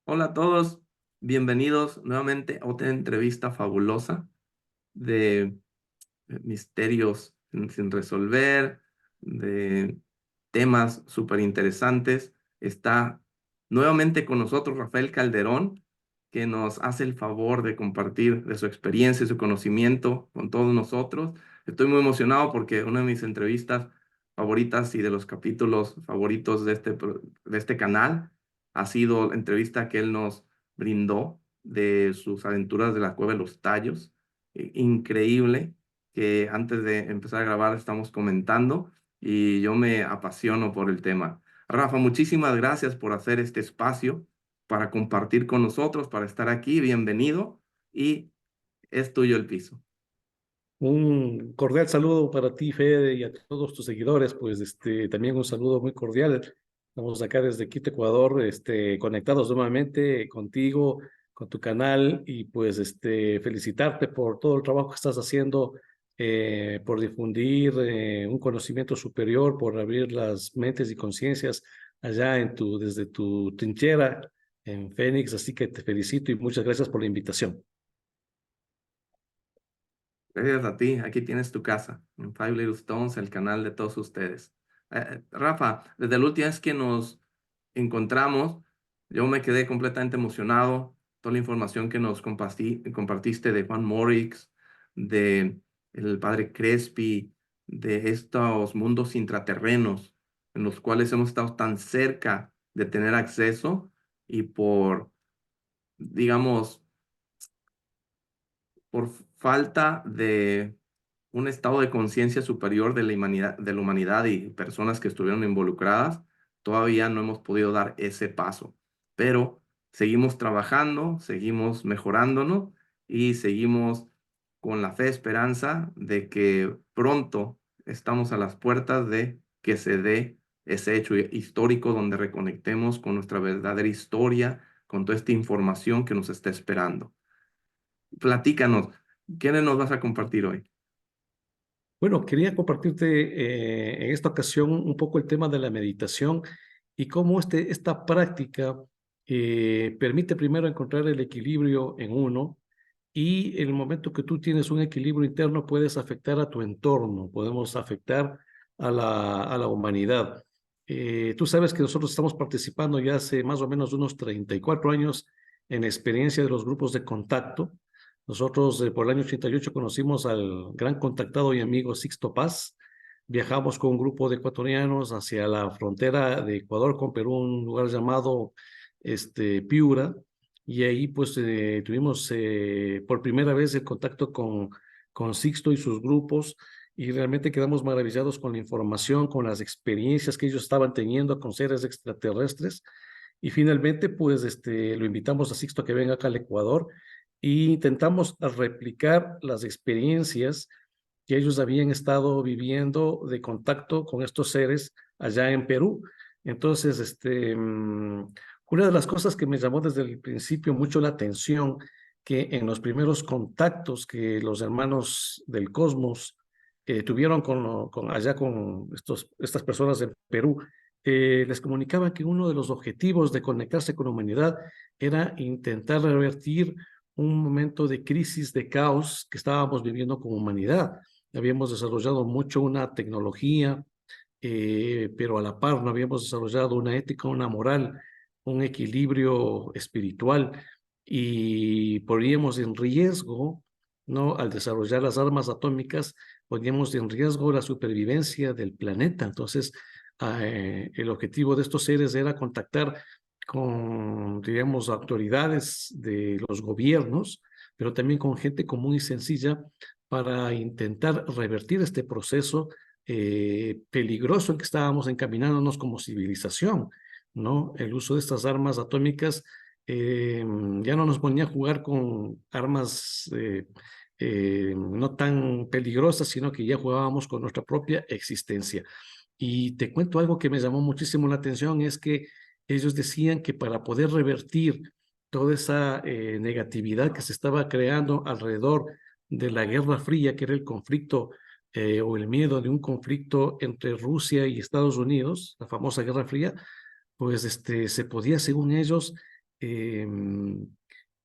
Hola a todos, bienvenidos nuevamente a otra entrevista fabulosa de misterios sin resolver, de temas súper interesantes. Está nuevamente con nosotros Rafael Calderón, que nos hace el favor de compartir de su experiencia y su conocimiento con todos nosotros. Estoy muy emocionado porque una de mis entrevistas favoritas y de los capítulos favoritos de este canal ha sido la entrevista que él nos brindó de sus aventuras de la Cueva de los Tallos. Increíble que antes de empezar a grabar estamos comentando y yo me apasiono por el tema. Rafa, muchísimas gracias por hacer este espacio para compartir con nosotros, para estar aquí. Bienvenido y es tuyo el piso. Un cordial saludo para ti, Fede, y a todos tus seguidores. También un saludo muy cordial. Estamos acá desde Quito, Ecuador, conectados nuevamente contigo, con tu canal, y felicitarte por todo el trabajo que estás haciendo, por difundir un conocimiento superior, por abrir las mentes y conciencias allá desde tu trinchera en Fénix. Así que te felicito y muchas gracias por la invitación. Gracias a ti, aquí tienes tu casa, en Five Little Stones, el canal de todos ustedes. Rafa, desde la última vez que nos encontramos, yo me quedé completamente emocionado. Toda la información que nos compartiste de Juan Morix, de el padre Crespi, de estos mundos intraterrenos en los cuales hemos estado tan cerca de tener acceso y digamos, por falta de un estado de conciencia superior de la humanidad y personas que estuvieron involucradas, todavía no hemos podido dar ese paso. Pero seguimos trabajando, seguimos mejorándonos y seguimos con la fe, esperanza de que pronto estamos a las puertas de que se dé ese hecho histórico donde reconectemos con nuestra verdadera historia, con toda esta información que nos está esperando. Platícanos, ¿qué nos vas a compartir hoy? Bueno, quería compartirte en esta ocasión un poco el tema de la meditación y cómo esta práctica permite primero encontrar el equilibrio en uno, y en el momento que tú tienes un equilibrio interno puedes afectar a tu entorno, podemos afectar a la humanidad. Tú sabes que nosotros estamos participando ya hace más o menos unos 34 años en la experiencia de los grupos de contacto. Nosotros por el año 88 conocimos al gran contactado y amigo Sixto Paz. Viajamos con un grupo de ecuatorianos hacia la frontera de Ecuador con Perú, un lugar llamado Piura, y ahí pues tuvimos por primera vez el contacto con Sixto y sus grupos, y realmente quedamos maravillados con la información, con las experiencias que ellos estaban teniendo con seres extraterrestres. Y finalmente pues lo invitamos a Sixto a que venga acá al Ecuador e intentamos replicar las experiencias que ellos habían estado viviendo de contacto con estos seres allá en Perú. Entonces, una de las cosas que me llamó desde el principio mucho la atención, que en los primeros contactos que los hermanos del cosmos tuvieron allá con estas personas en Perú, les comunicaban que uno de los objetivos de conectarse con la humanidad era intentar revertir un momento de crisis, de caos que estábamos viviendo como humanidad. Habíamos desarrollado mucho una tecnología, pero a la par no habíamos desarrollado una ética, una moral, un equilibrio espiritual, y poníamos en riesgo, ¿no? Al desarrollar las armas atómicas, poníamos en riesgo la supervivencia del planeta. Entonces, el objetivo de estos seres era contactar con, digamos, autoridades de los gobiernos, pero también con gente común y sencilla, para intentar revertir este proceso peligroso en que estábamos encaminándonos como civilización, ¿no? El uso de estas armas atómicas ya no nos ponía a jugar con armas no tan peligrosas, sino que ya jugábamos con nuestra propia existencia. Y te cuento algo que me llamó muchísimo la atención, es que ellos decían que para poder revertir toda esa negatividad que se estaba creando alrededor de la Guerra Fría, que era el conflicto o el miedo de un conflicto entre Rusia y Estados Unidos, la famosa Guerra Fría, pues se podía, según ellos,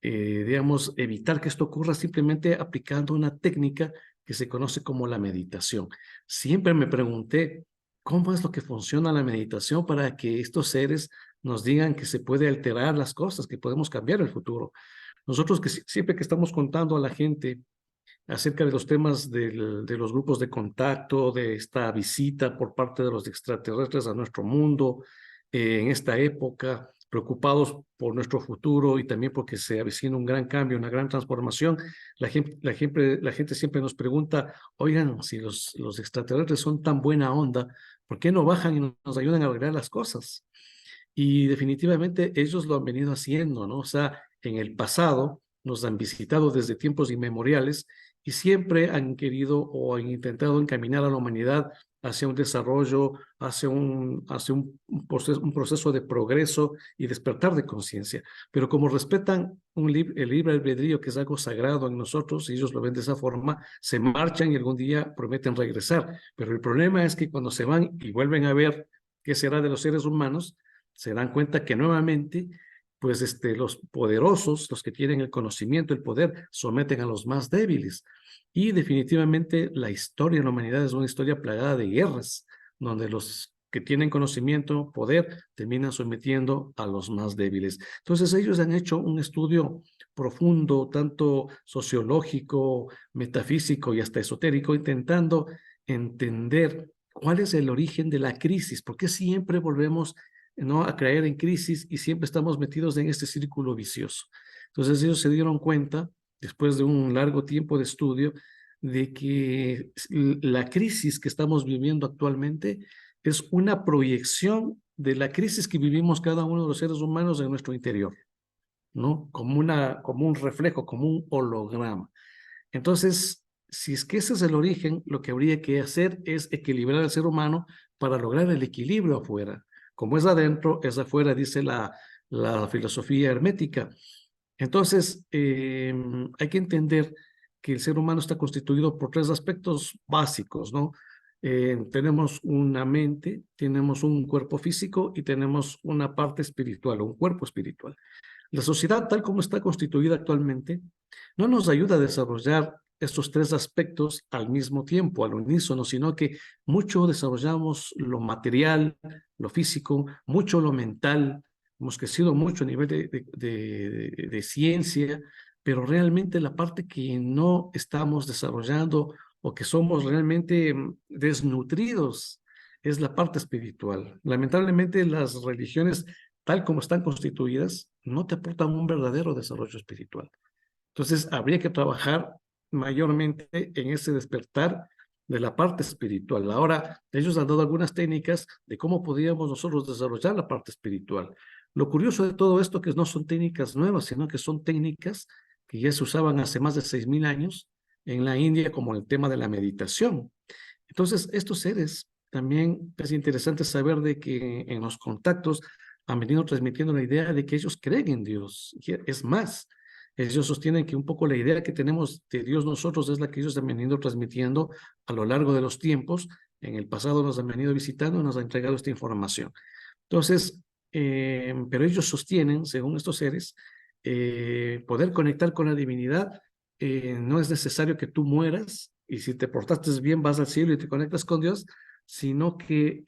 digamos, evitar que esto ocurra simplemente aplicando una técnica que se conoce como la meditación. Siempre me pregunté, ¿cómo es lo que funciona la meditación para que estos seres nos digan que se puede alterar las cosas, que podemos cambiar el futuro? Nosotros que siempre que estamos contando a la gente acerca de los temas de los grupos de contacto, de esta visita por parte de los extraterrestres a nuestro mundo en esta época, preocupados por nuestro futuro y también porque se avecina un gran cambio, una gran transformación. La gente siempre nos pregunta, oigan, si los extraterrestres son tan buena onda, ¿por qué no bajan y nos ayudan a arreglar las cosas? Y definitivamente ellos lo han venido haciendo, ¿no? O sea, en el pasado nos han visitado desde tiempos inmemoriales y siempre han querido o han intentado encaminar a la humanidad hacia un desarrollo, un proceso de progreso y despertar de conciencia. Pero como respetan el libre albedrío, que es algo sagrado en nosotros, y ellos lo ven de esa forma, se marchan y algún día prometen regresar. Pero el problema es que cuando se van y vuelven a ver qué será de los seres humanos, se dan cuenta que nuevamente, pues los poderosos, los que tienen el conocimiento, el poder, someten a los más débiles. Y definitivamente la historia de la humanidad es una historia plagada de guerras, donde los que tienen conocimiento, poder, terminan sometiendo a los más débiles. Entonces ellos han hecho un estudio profundo, tanto sociológico, metafísico y hasta esotérico, intentando entender cuál es el origen de la crisis, por qué siempre volvemos, ¿no?, a caer en crisis y siempre estamos metidos en este círculo vicioso. Entonces ellos se dieron cuenta, después de un largo tiempo de estudio, de que la crisis que estamos viviendo actualmente es una proyección de la crisis que vivimos cada uno de los seres humanos en nuestro interior, ¿no? Como un reflejo, como un holograma. Entonces, si es que ese es el origen, lo que habría que hacer es equilibrar al ser humano para lograr el equilibrio afuera. Como es adentro, es afuera, dice la filosofía hermética. Entonces, hay que entender que el ser humano está constituido por tres aspectos básicos, ¿no? Tenemos una mente, tenemos un cuerpo físico y tenemos una parte espiritual, o un cuerpo espiritual. La sociedad, tal como está constituida actualmente, no nos ayuda a desarrollar estos tres aspectos al mismo tiempo, al unísono, sino que mucho desarrollamos lo material, lo físico, mucho lo mental. Hemos crecido mucho a nivel de ciencia, pero realmente la parte que no estamos desarrollando o que somos realmente desnutridos es la parte espiritual. Lamentablemente las religiones, tal como están constituidas, no te aportan un verdadero desarrollo espiritual. Entonces, habría que trabajar mayormente en ese despertar de la parte espiritual. Ahora, ellos han dado algunas técnicas de cómo podríamos nosotros desarrollar la parte espiritual. Lo curioso de todo esto es que no son técnicas nuevas, sino que son técnicas que ya se usaban hace más de 6.000 años en la India, como el tema de la meditación. Entonces, estos seres también es interesante saber de que en los contactos han venido transmitiendo la idea de que ellos creen en Dios. Es más, ellos sostienen que un poco la idea que tenemos de Dios nosotros es la que ellos han venido transmitiendo a lo largo de los tiempos. En el pasado nos han venido visitando y nos han entregado esta información. Entonces, pero ellos sostienen, según estos seres, poder conectar con la divinidad. No es necesario que tú mueras y si te portaste bien vas al cielo y te conectas con Dios, sino que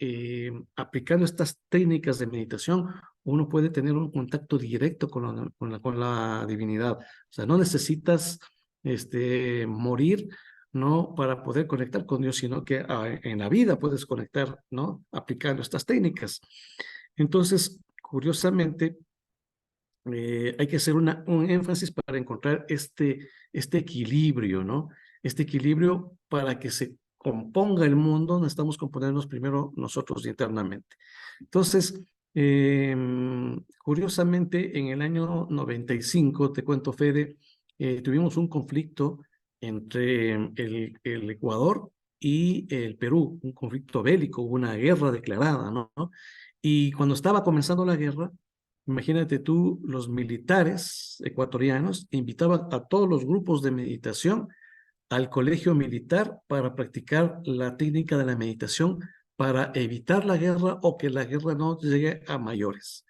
aplicando estas técnicas de meditación, uno puede tener un contacto directo con la divinidad. O sea, no necesitas morir, ¿no?, para poder conectar con Dios, sino que en la vida puedes conectar, ¿no?, aplicando estas técnicas. Entonces, curiosamente, hay que hacer un énfasis para encontrar este equilibrio, ¿no? Este equilibrio para que se componga el mundo, necesitamos componernos primero nosotros internamente. Entonces, curiosamente, en el año 95, te cuento, Fede, tuvimos un conflicto entre el Ecuador y el Perú, un conflicto bélico, una guerra declarada, ¿no? Y cuando estaba comenzando la guerra, imagínate tú, los militares ecuatorianos invitaban a todos los grupos de meditación al colegio militar para practicar la técnica de la meditación para evitar la guerra o que la guerra no llegue a mayores.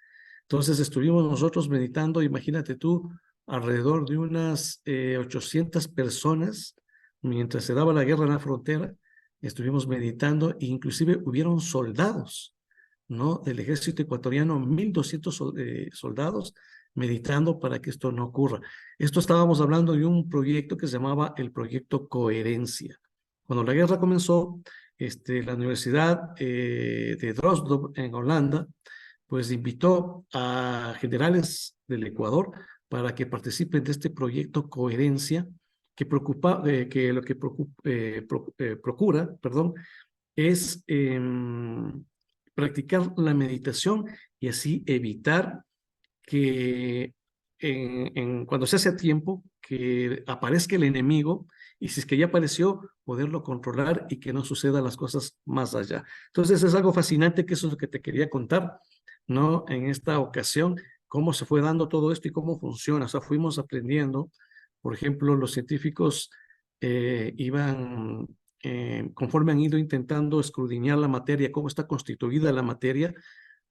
Entonces estuvimos nosotros meditando, imagínate tú, alrededor de unas 800 personas, mientras se daba la guerra en la frontera, estuvimos meditando, e inclusive hubieron soldados, ¿no? Del ejército ecuatoriano, 1.200 soldados meditando para que esto no ocurra. Esto estábamos hablando de un proyecto que se llamaba el Proyecto Coherencia. Cuando la guerra comenzó, la Universidad de Drozdov en Holanda, pues invitó a generales del Ecuador para que participen de este proyecto Coherencia, que lo que procura, perdón, es practicar la meditación y así evitar que cuando se hace a tiempo, que aparezca el enemigo y si es que ya apareció, poderlo controlar y que no sucedan las cosas más allá. Entonces es algo fascinante, que eso es lo que te quería contar, ¿no? En esta ocasión, cómo se fue dando todo esto y cómo funciona. O sea, fuimos aprendiendo, por ejemplo, los científicos iban, conforme han ido intentando escudriñar la materia, cómo está constituida la materia,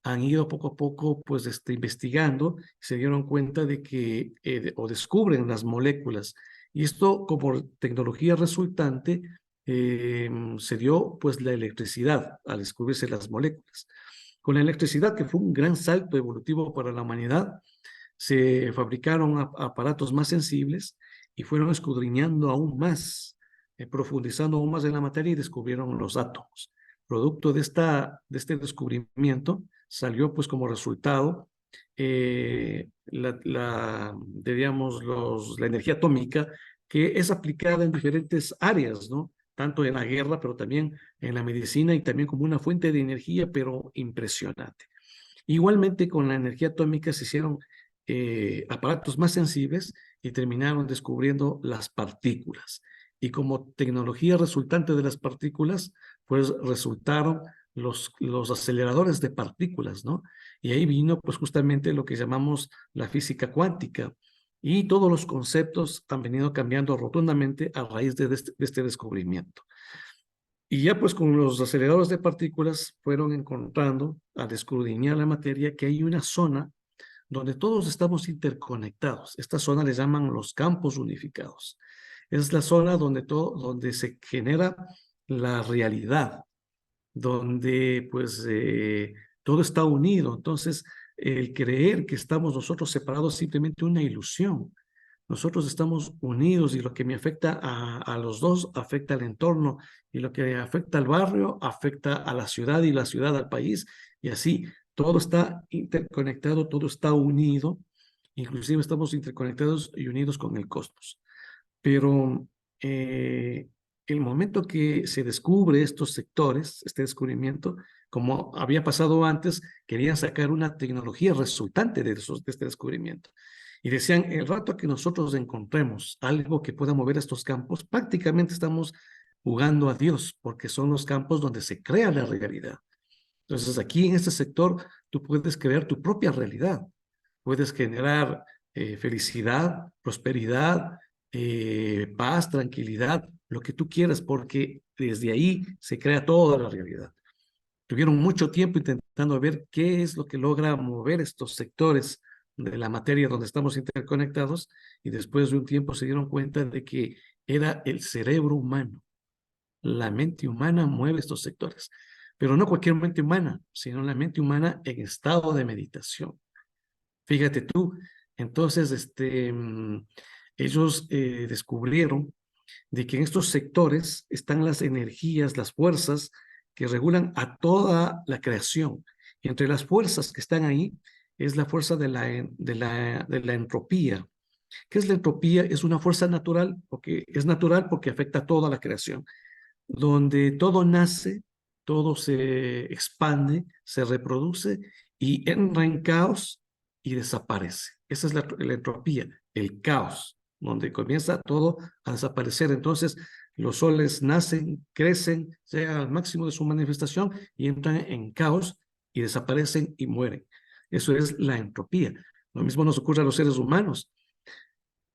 han ido poco a poco pues investigando, se dieron cuenta de que o descubren las moléculas y esto como tecnología resultante se dio pues la electricidad al descubrirse las moléculas. Con la electricidad, que fue un gran salto evolutivo para la humanidad, se fabricaron aparatos más sensibles y fueron escudriñando aún más, profundizando aún más en la materia y descubrieron los átomos. Producto de este descubrimiento salió pues como resultado diríamos, la energía atómica, que es aplicada en diferentes áreas, ¿no? Tanto en la guerra, pero también en la medicina y también como una fuente de energía, pero impresionante. Igualmente con la energía atómica se hicieron aparatos más sensibles y terminaron descubriendo las partículas. Y como tecnología resultante de las partículas, pues resultaron los aceleradores de partículas, ¿no? Y ahí vino pues justamente lo que llamamos la física cuántica. Y todos los conceptos han venido cambiando rotundamente a raíz de este descubrimiento. Y ya pues con los aceleradores de partículas fueron encontrando, al escudriñar la materia, que hay una zona donde todos estamos interconectados. Esta zona le llaman los campos unificados. Es la zona donde se genera la realidad, donde pues todo está unido. Entonces, el creer que estamos nosotros separados es simplemente una ilusión. Nosotros estamos unidos y lo que me afecta a los dos afecta al entorno y lo que afecta al barrio afecta a la ciudad y la ciudad al país y así todo está interconectado, todo está unido, inclusive estamos interconectados y unidos con el cosmos. Pero el momento que se descubre estos sectores, este descubrimiento, como había pasado antes, querían sacar una tecnología resultante de este descubrimiento. Y decían, el rato que nosotros encontremos algo que pueda mover estos campos, prácticamente estamos jugando a Dios, porque son los campos donde se crea la realidad. Entonces, aquí en este sector, tú puedes crear tu propia realidad. Puedes generar felicidad, prosperidad, paz, tranquilidad, lo que tú quieras, porque desde ahí se crea toda la realidad. Tuvieron mucho tiempo intentando ver qué es lo que logra mover estos sectores de la materia donde estamos interconectados y después de un tiempo se dieron cuenta de que era el cerebro humano. La mente humana mueve estos sectores, pero no cualquier mente humana, sino la mente humana en estado de meditación. Fíjate tú, entonces ellos descubrieron de que en estos sectores están las energías, las fuerzas que regulan a toda la creación. Y entre las fuerzas que están ahí es la fuerza de la entropía. ¿Qué es la entropía? Es una fuerza natural, porque es natural porque afecta a toda la creación, donde todo nace, todo se expande, se reproduce y entra en caos y desaparece. Esa es la entropía, el caos, donde comienza todo a desaparecer. Entonces, los soles nacen, crecen, llegan al máximo de su manifestación y entran en caos y desaparecen y mueren. Eso es la entropía. Lo mismo nos ocurre a los seres humanos.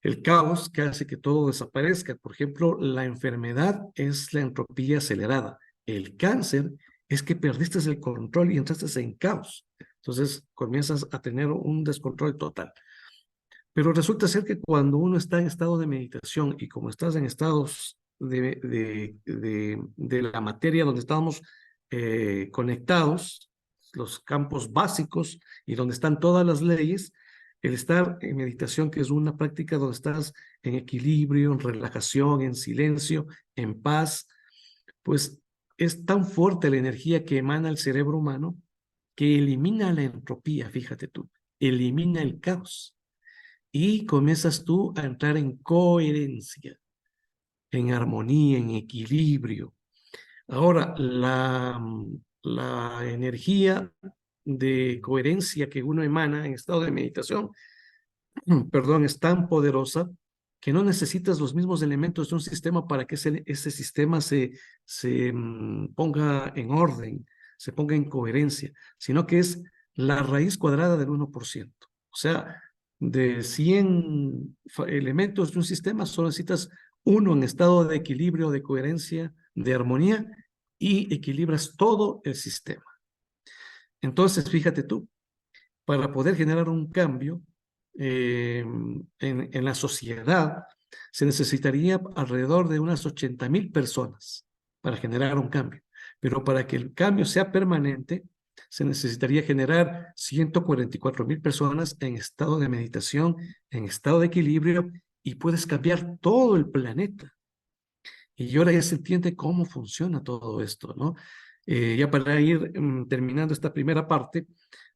El caos que hace que todo desaparezca. Por ejemplo, la enfermedad es la entropía acelerada. El cáncer es que perdiste el control y entraste en caos. Entonces comienzas a tener un descontrol total. Pero resulta ser que cuando uno está en estado de meditación y como estás en estados de la materia donde estamos conectados, los campos básicos y donde están todas las leyes, el estar en meditación, que es una práctica donde estás en equilibrio, en relajación, en silencio, en paz, pues es tan fuerte la energía que emana el cerebro humano que elimina la entropía, fíjate tú, elimina el caos y comienzas tú a entrar en coherencia, en armonía, en equilibrio. Ahora, la energía de coherencia que uno emana en estado de meditación, perdón, es tan poderosa que no necesitas los mismos elementos de un sistema para que ese sistema se ponga en orden, se ponga en coherencia, sino que es la raíz cuadrada del 1%. O sea, de 100 elementos de un sistema, solo necesitas uno en estado de equilibrio, de coherencia, de armonía, y equilibras todo el sistema. Entonces, fíjate tú, para poder generar un cambio en la sociedad, se necesitaría alrededor de unas 80,000 personas para generar un cambio. Pero para que el cambio sea permanente, se necesitaría generar 144,000 personas en estado de meditación, en estado de equilibrio, y puedes cambiar todo el planeta. Y ahora ya se entiende cómo funciona todo esto, ¿no? Ya para ir terminando esta primera parte,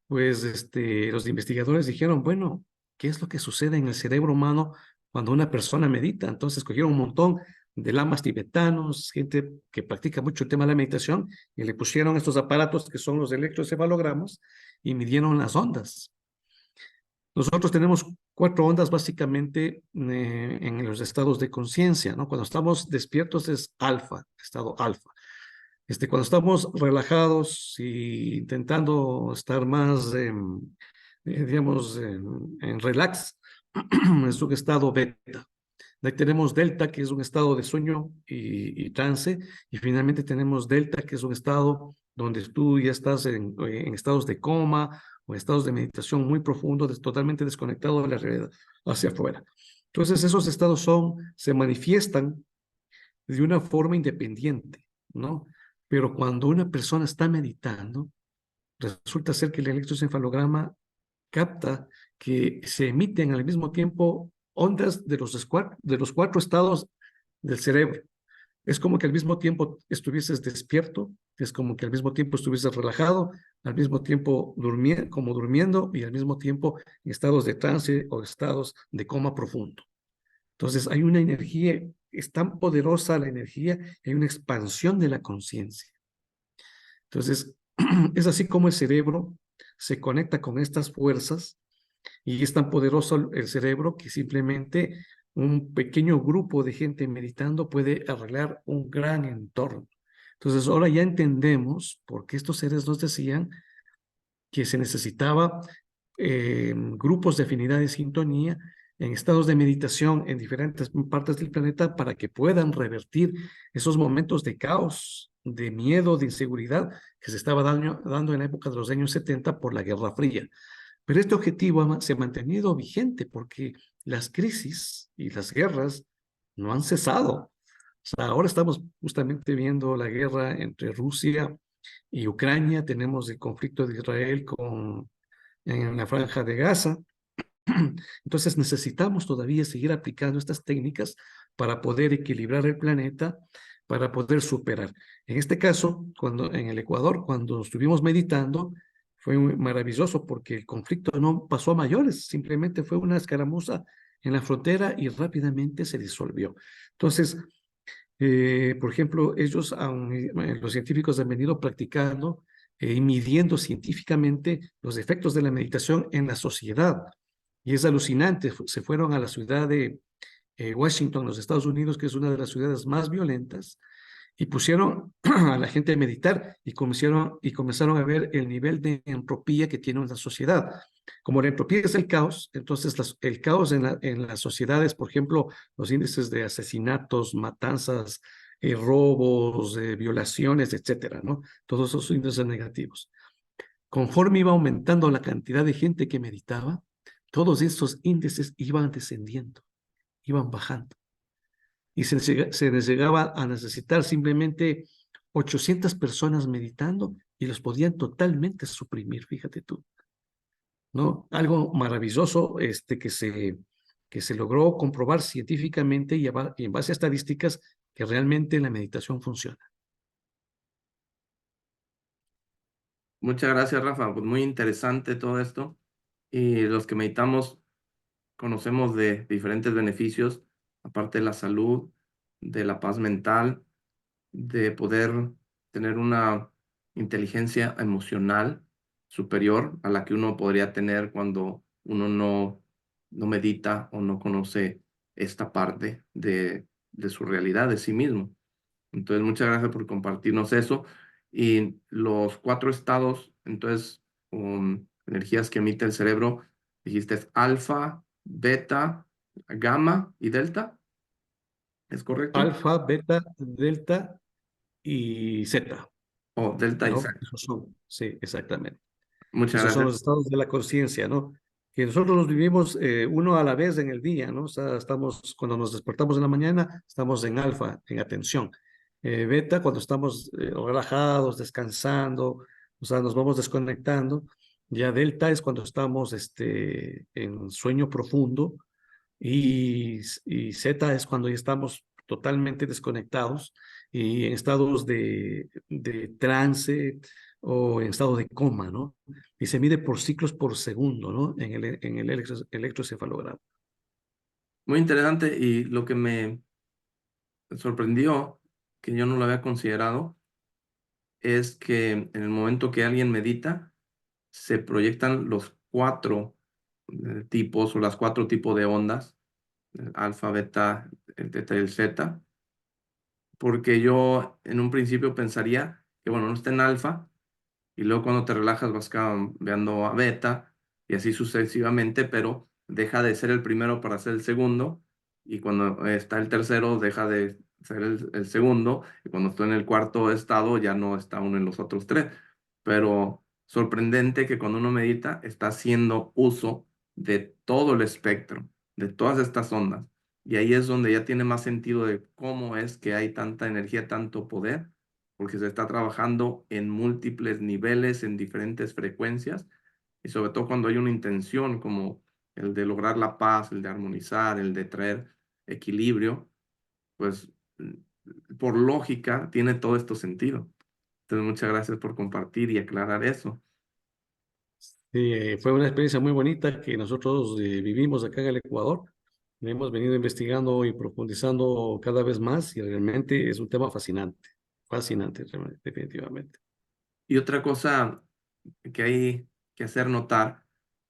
pues los investigadores dijeron, bueno, ¿qué es lo que sucede en el cerebro humano cuando una persona medita? Entonces cogieron un montón de lamas tibetanos, gente que practica mucho el tema de la meditación, y le pusieron estos aparatos que son los electroencefalogramas y midieron las ondas. Nosotros tenemos 4 ondas básicamente en los estados de conciencia, ¿no? Cuando estamos despiertos es alfa, estado alfa. Cuando estamos relajados y intentando estar más, digamos, en relax, es un estado beta. De ahí tenemos delta, que es un estado de sueño y trance, y finalmente tenemos delta, que es un estado donde tú ya estás en estados de coma o estados de meditación muy profundos, totalmente desconectado de la realidad hacia afuera. Entonces, esos estados se manifiestan de una forma independiente, ¿no? Pero cuando una persona está meditando, resulta ser que el electroencefalograma capta que se emiten al mismo tiempo ondas de los 4 estados del cerebro. Es como que al mismo tiempo estuvieses despierto, es como que al mismo tiempo estuvieses relajado, al mismo tiempo como durmiendo y al mismo tiempo en estados de trance o estados de coma profundo. Entonces hay una energía, es tan poderosa la energía, hay una expansión de la conciencia. Entonces, es así como el cerebro se conecta con estas fuerzas y es tan poderoso el cerebro que simplemente un pequeño grupo de gente meditando puede arreglar un gran entorno. Entonces, ahora ya entendemos por qué estos seres nos decían que se necesitaba grupos de afinidad y sintonía en estados de meditación en diferentes partes del planeta para que puedan revertir esos momentos de caos, de miedo, de inseguridad que se estaba dando en la época de los años 70 por la Guerra Fría. Pero este objetivo se ha mantenido vigente porque las crisis y las guerras no han cesado. O sea, ahora estamos justamente viendo la guerra entre Rusia y Ucrania, tenemos el conflicto de Israel en la franja de Gaza. Entonces necesitamos todavía seguir aplicando estas técnicas para poder equilibrar el planeta, para poder superar. En este caso, en el Ecuador, cuando estuvimos meditando, fue maravilloso porque el conflicto no pasó a mayores, simplemente fue una escaramuza en la frontera y rápidamente se disolvió. Entonces, por ejemplo, los científicos han venido practicando y midiendo científicamente los efectos de la meditación en la sociedad. Y es alucinante, se fueron a la ciudad de Washington, los Estados Unidos, que es una de las ciudades más violentas, y pusieron a la gente a meditar y comenzaron a ver el nivel de entropía que tiene una sociedad. Como la entropía es el caos, entonces el caos en las sociedades, por ejemplo, los índices de asesinatos, matanzas, robos, violaciones, etcétera, ¿no? Todos esos índices negativos. Conforme iba aumentando la cantidad de gente que meditaba, todos estos índices iban descendiendo, iban bajando. Y se les llegaba a necesitar simplemente 800 personas meditando y los podían totalmente suprimir, fíjate tú, ¿no? Algo maravilloso que se logró comprobar científicamente y en base a estadísticas que realmente la meditación funciona. Muchas gracias, Rafa. Pues muy interesante todo esto. Y los que meditamos conocemos de diferentes beneficios, aparte de la salud, de la paz mental, de poder tener una inteligencia emocional superior a la que uno podría tener cuando uno no medita o no conoce esta parte de su realidad, de sí mismo. Entonces, muchas gracias por compartirnos eso. Y los cuatro estados, entonces, energías que emite el cerebro, dijiste es alfa, beta, gamma y delta, ¿es correcto? Alfa, beta, delta y zeta, O delta y ¿no? zeta. Esos son, sí, exactamente. Muchas Esos son gracias. los estados de la conciencia, ¿no? Que nosotros los vivimos uno a la vez en el día, ¿no? O sea, estamos, cuando nos despertamos en la mañana, estamos en alfa, en atención. Beta, cuando estamos relajados, descansando, o sea, nos vamos desconectando. Ya delta es cuando estamos en sueño profundo y zeta es cuando ya estamos totalmente desconectados y en estados de trance o en estado de coma, ¿no? Y se mide por ciclos por segundo, ¿no? En el electroencefalograma. Muy interesante y lo que me sorprendió, que yo no lo había considerado, es que en el momento que alguien medita, se proyectan los cuatro tipos o las cuatro tipos de ondas, el alfa, beta, el teta y el zeta, porque yo en un principio pensaría que, bueno, no está en alfa, y luego cuando te relajas vas cambiando a beta y así sucesivamente, pero deja de ser el primero para ser el segundo y cuando está el tercero deja de ser el segundo y cuando estoy en el cuarto estado ya no está uno en los otros tres. Pero sorprendente que cuando uno medita está haciendo uso de todo el espectro, de todas estas ondas. Y ahí es donde ya tiene más sentido de cómo es que hay tanta energía, tanto poder porque se está trabajando en múltiples niveles, en diferentes frecuencias, y sobre todo cuando hay una intención como el de lograr la paz, el de armonizar, el de traer equilibrio, pues por lógica tiene todo esto sentido. Entonces, muchas gracias por compartir y aclarar eso. Fue una experiencia muy bonita que nosotros vivimos acá en el Ecuador. Hemos venido investigando y profundizando cada vez más y realmente es un tema fascinante, realmente, definitivamente. Y otra cosa que hay que hacer notar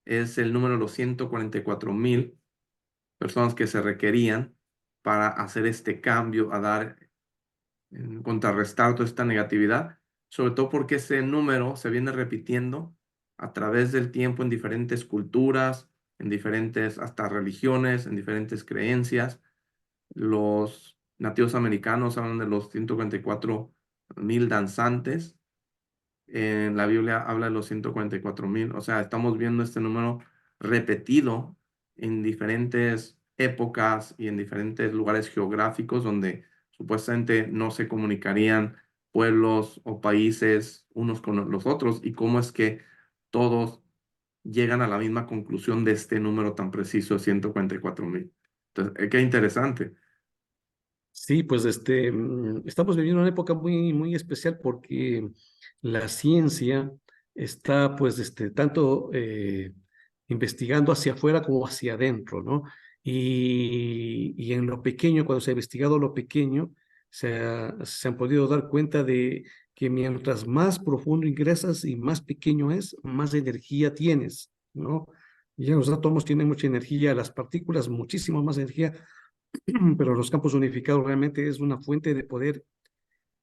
es el número de los 144,000 personas que se requerían para hacer este cambio, a dar contrarrestar toda esta negatividad, sobre todo porque ese número se viene repitiendo a través del tiempo en diferentes culturas, en diferentes hasta religiones, en diferentes creencias. Los nativos americanos hablan de los 144,000 danzantes. En la Biblia habla de los 144,000. O sea, estamos viendo este número repetido en diferentes épocas y en diferentes lugares geográficos donde supuestamente no se comunicarían pueblos o países unos con los otros y cómo es que todos llegan a la misma conclusión de este número tan preciso de 144,000. Entonces, qué interesante. Sí, pues estamos viviendo una época muy, muy especial porque la ciencia está pues tanto investigando hacia afuera como hacia adentro, ¿no? Y en lo pequeño, cuando se ha investigado lo pequeño, se han podido dar cuenta de que mientras más profundo ingresas y más pequeño es, más energía tienes, ¿no? Ya los átomos tienen mucha energía, las partículas muchísimo más energía, pero los campos unificados realmente es una fuente de poder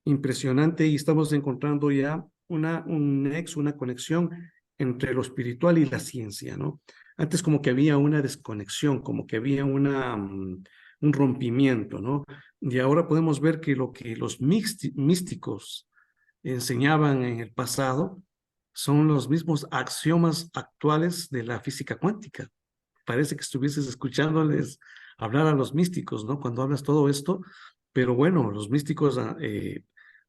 impresionante y estamos encontrando ya un nexo, una conexión entre lo espiritual y la ciencia, ¿no? Antes como que había una desconexión, como que había un rompimiento, ¿no? Y ahora podemos ver que lo que los místicos enseñaban en el pasado son los mismos axiomas actuales de la física cuántica. Parece que estuvieses escuchándoles hablar a los místicos, ¿no? Cuando hablas todo esto, pero bueno, los místicos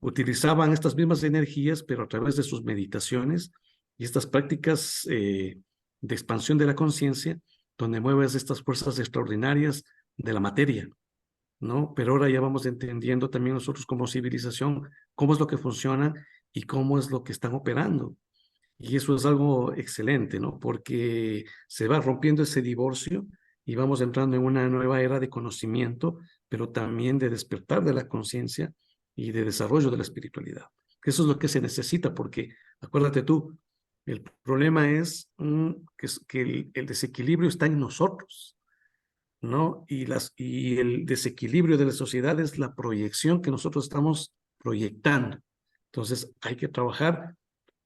utilizaban estas mismas energías, pero a través de sus meditaciones y estas prácticas de expansión de la conciencia, donde mueves estas fuerzas extraordinarias de la materia, ¿no? Pero ahora ya vamos entendiendo también nosotros como civilización cómo es lo que funciona y cómo es lo que están operando. Y eso es algo excelente, ¿no? Porque se va rompiendo ese divorcio y vamos entrando en una nueva era de conocimiento, pero también de despertar de la conciencia y de desarrollo de la espiritualidad. Eso es lo que se necesita, porque acuérdate tú, el problema es que el desequilibrio está en nosotros, ¿no? Y el desequilibrio de la sociedad es la proyección que nosotros estamos proyectando. Entonces hay que trabajar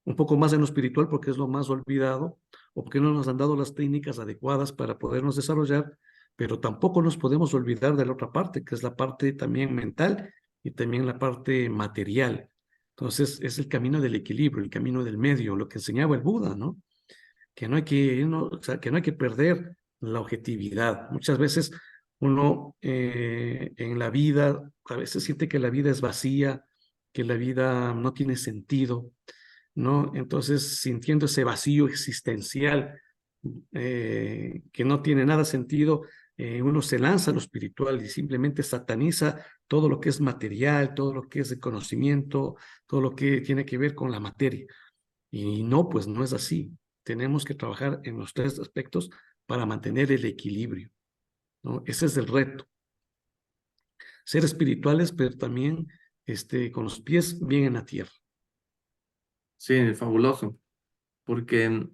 un poco más en lo espiritual porque es lo más olvidado o porque no nos han dado las técnicas adecuadas para podernos desarrollar, pero tampoco nos podemos olvidar de la otra parte, que es la parte también mental y también la parte material. Entonces es el camino del equilibrio, el camino del medio, lo que enseñaba el Buda, ¿no? Que no hay que, no, o sea, que no hay que perder la objetividad. Muchas veces uno en la vida, a veces siente que la vida es vacía, que la vida no tiene sentido, ¿no? Entonces, sintiendo ese vacío existencial que no tiene nada sentido, uno se lanza a lo espiritual y simplemente sataniza todo lo que es material, todo lo que es de conocimiento, todo lo que tiene que ver con la materia. Y no, pues no es así. Tenemos que trabajar en los tres aspectos para mantener el equilibrio, ¿no? Ese es el reto. Ser espirituales, pero también con los pies bien en la tierra. Sí, fabuloso, porque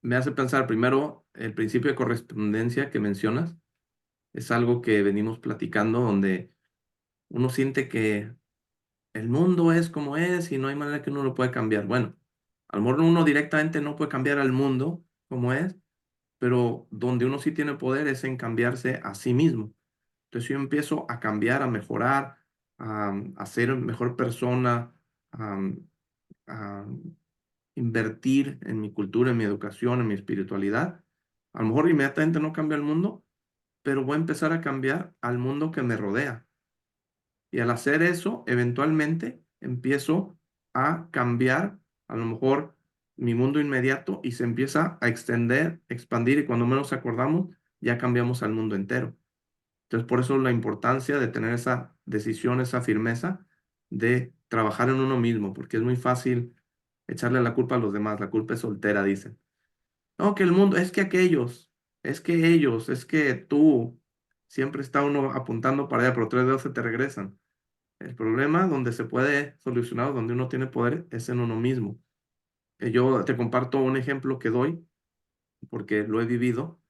me hace pensar primero el principio de correspondencia que mencionas. Es algo que venimos platicando donde uno siente que el mundo es como es y no hay manera que uno lo pueda cambiar. Bueno, a lo mejor uno directamente no puede cambiar al mundo como es, pero donde uno sí tiene poder es en cambiarse a sí mismo. Entonces yo empiezo a cambiar, a mejorar, a ser mejor persona, a, a invertir en mi cultura, en mi educación, en mi espiritualidad. A lo mejor inmediatamente no cambia el mundo, pero voy a empezar a cambiar al mundo que me rodea. Y al hacer eso, eventualmente empiezo a cambiar a lo mejor mi mundo inmediato y se empieza a extender, expandir y cuando menos acordamos, ya cambiamos al mundo entero. Entonces, por eso la importancia de tener esa decisión, esa firmeza de trabajar en uno mismo, porque es muy fácil echarle la culpa a los demás. La culpa es soltera, dicen. No, que el mundo, es que aquellos, es que ellos, es que tú. Siempre está uno apuntando para allá, pero tres dedos se te regresan. El problema donde se puede solucionar, donde uno tiene poder, es en uno mismo. Yo te comparto un ejemplo que doy, porque lo he vivido.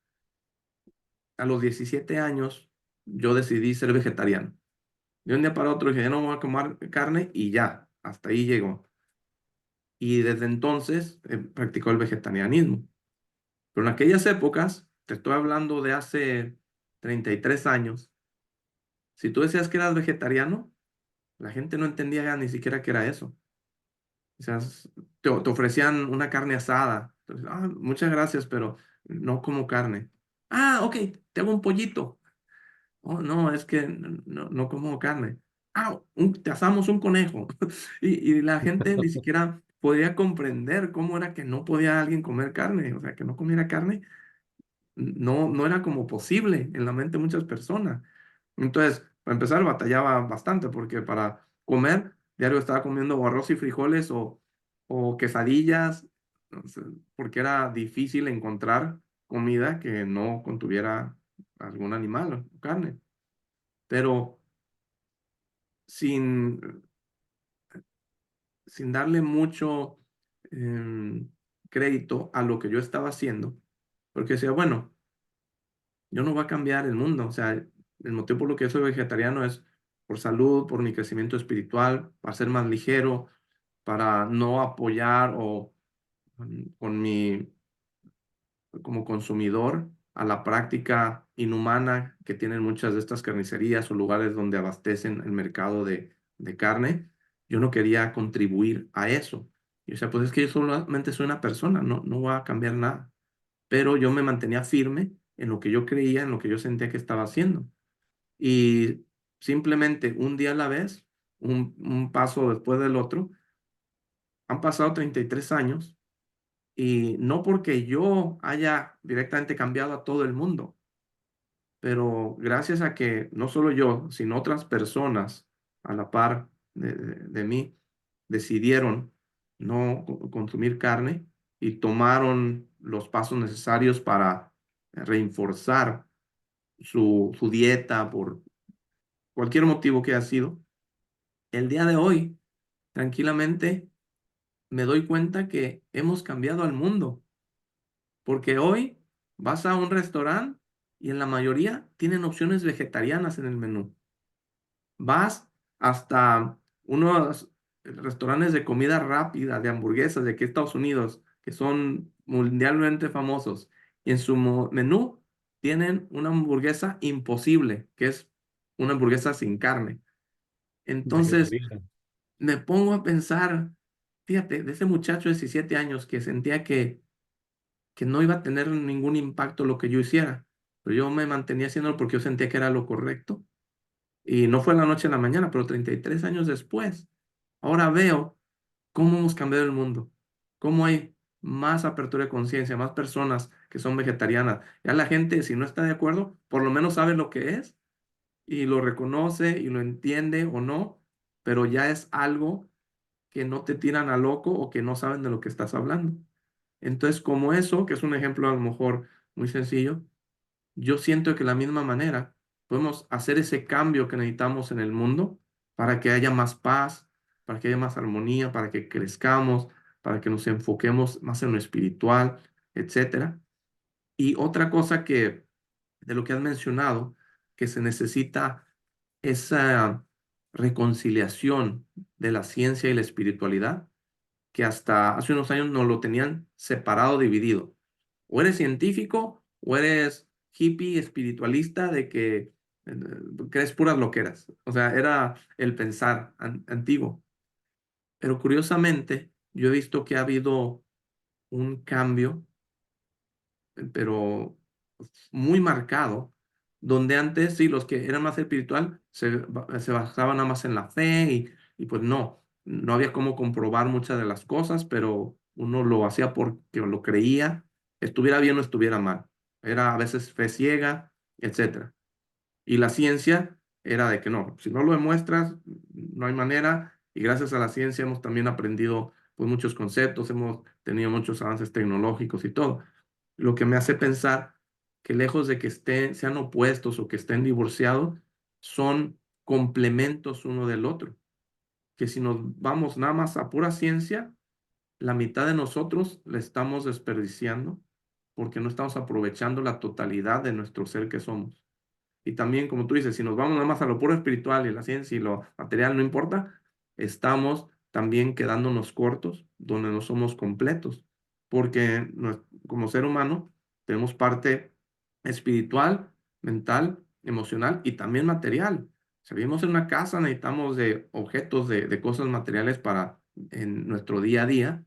A los 17 años, yo decidí ser vegetariano. De un día para otro dije, ya no voy a comer carne y ya, hasta ahí llegó. Y desde entonces he practicado el vegetarianismo. Pero en aquellas épocas, te estoy hablando de hace 33 años, si tú decías que eras vegetariano, la gente no entendía ya ni siquiera qué era eso. O sea, te ofrecían una carne asada. Entonces, muchas gracias, pero no como carne. Ah, ok, te hago un pollito. Oh, no, es que no como carne. Te asamos un conejo. Y la gente ni siquiera podía comprender cómo era que no podía alguien comer carne. O sea, que no comiera carne no era como posible en la mente de muchas personas. Entonces, para empezar, batallaba bastante porque para comer, diario estaba comiendo o arroz y frijoles o quesadillas, o sea, porque era difícil encontrar comida que no contuviera algún animal o carne. Pero sin, sin darle mucho crédito a lo que yo estaba haciendo, porque decía, bueno, yo no voy a cambiar el mundo. O sea, el motivo por lo que yo soy vegetariano es por salud, por mi crecimiento espiritual, para ser más ligero, para no apoyar o con mi, como consumidor, a la práctica inhumana que tienen muchas de estas carnicerías o lugares donde abastecen el mercado de carne. Yo no quería contribuir a eso. Y o sea, pues es que yo solamente soy una persona, no voy a cambiar nada. Pero yo me mantenía firme en lo que yo creía, en lo que yo sentía que estaba haciendo. Y simplemente un día a la vez, un paso después del otro, han pasado 33 años y no porque yo haya directamente cambiado a todo el mundo, pero gracias a que no solo yo, sino otras personas a la par de mí decidieron no consumir carne y tomaron los pasos necesarios para reforzar su dieta por cualquier motivo que haya sido, el día de hoy, tranquilamente, me doy cuenta que hemos cambiado al mundo, porque hoy vas a un restaurante y en la mayoría tienen opciones vegetarianas en el menú. Vas hasta unos restaurantes de comida rápida, de hamburguesas de aquí Estados Unidos, que son mundialmente famosos, y en su menú tienen una hamburguesa imposible, que es una hamburguesa sin carne. Entonces, Vegetariana. me pongo a pensar, fíjate, de ese muchacho de 17 años que sentía que no iba a tener ningún impacto lo que yo hiciera, pero yo me mantenía haciéndolo porque yo sentía que era lo correcto. Y no fue la noche a la mañana, pero 33 años después, ahora veo cómo hemos cambiado el mundo, cómo hay más apertura de conciencia, más personas que son vegetarianas. Ya la gente, si no está de acuerdo, por lo menos sabe lo que es y lo reconoce y lo entiende o no, pero ya es algo que no te tiran a loco o que no saben de lo que estás hablando. Entonces, como eso, que es un ejemplo a lo mejor muy sencillo, yo siento que de la misma manera podemos hacer ese cambio que necesitamos en el mundo para que haya más paz, para que haya más armonía, para que crezcamos, para que nos enfoquemos más en lo espiritual, etcétera. Y otra cosa que de lo que has mencionado, que se necesita esa reconciliación de la ciencia y la espiritualidad, que hasta hace unos años nos lo tenían separado, dividido. O eres científico o eres hippie espiritualista de que crees puras loqueras. O sea, era el pensar antiguo. Pero curiosamente, yo he visto que ha habido un cambio, pero muy marcado, donde antes sí, los que eran más espiritual se basaban nada más en la fe y pues no había cómo comprobar muchas de las cosas, pero uno lo hacía porque lo creía, estuviera bien o estuviera mal. Era a veces fe ciega, etcétera. Y la ciencia era de que no, si no lo demuestras, no hay manera. Y gracias a la ciencia hemos también aprendido pues, muchos conceptos, hemos tenido muchos avances tecnológicos y todo. Lo que me hace pensar que lejos de que sean opuestos o que estén divorciados, son complementos uno del otro. Que si nos vamos nada más a pura ciencia, la mitad de nosotros la estamos desperdiciando porque no estamos aprovechando la totalidad de nuestro ser que somos. Y también, como tú dices, si nos vamos nada más a lo puro espiritual y la ciencia y lo material no importa, estamos también quedándonos cortos donde no somos completos, porque como ser humano tenemos parte espiritual, mental, emocional y también material. Si vivimos en una casa, necesitamos de objetos, de cosas materiales para en nuestro día a día,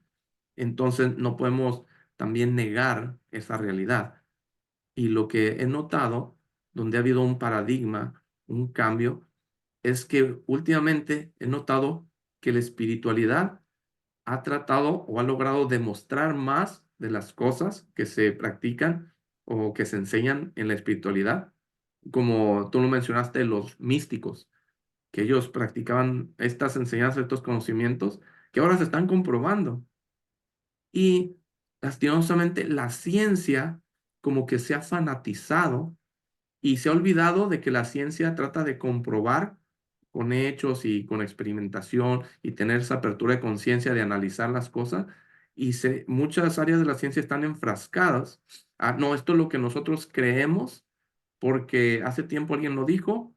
entonces no podemos también negar esa realidad. Y lo que he notado, donde ha habido un paradigma, un cambio, es que últimamente he notado que la espiritualidad ha tratado o ha logrado demostrar más de las cosas que se practican o que se enseñan en la espiritualidad, como tú lo mencionaste, los místicos, que ellos practicaban estas enseñanzas, estos conocimientos, que ahora se están comprobando. Y lastimosamente la ciencia como que se ha fanatizado y se ha olvidado de que la ciencia trata de comprobar con hechos y con experimentación y tener esa apertura de conciencia de analizar las cosas. Y muchas áreas de la ciencia están enfrascadas. Ah, no, esto es lo que nosotros creemos porque hace tiempo alguien lo dijo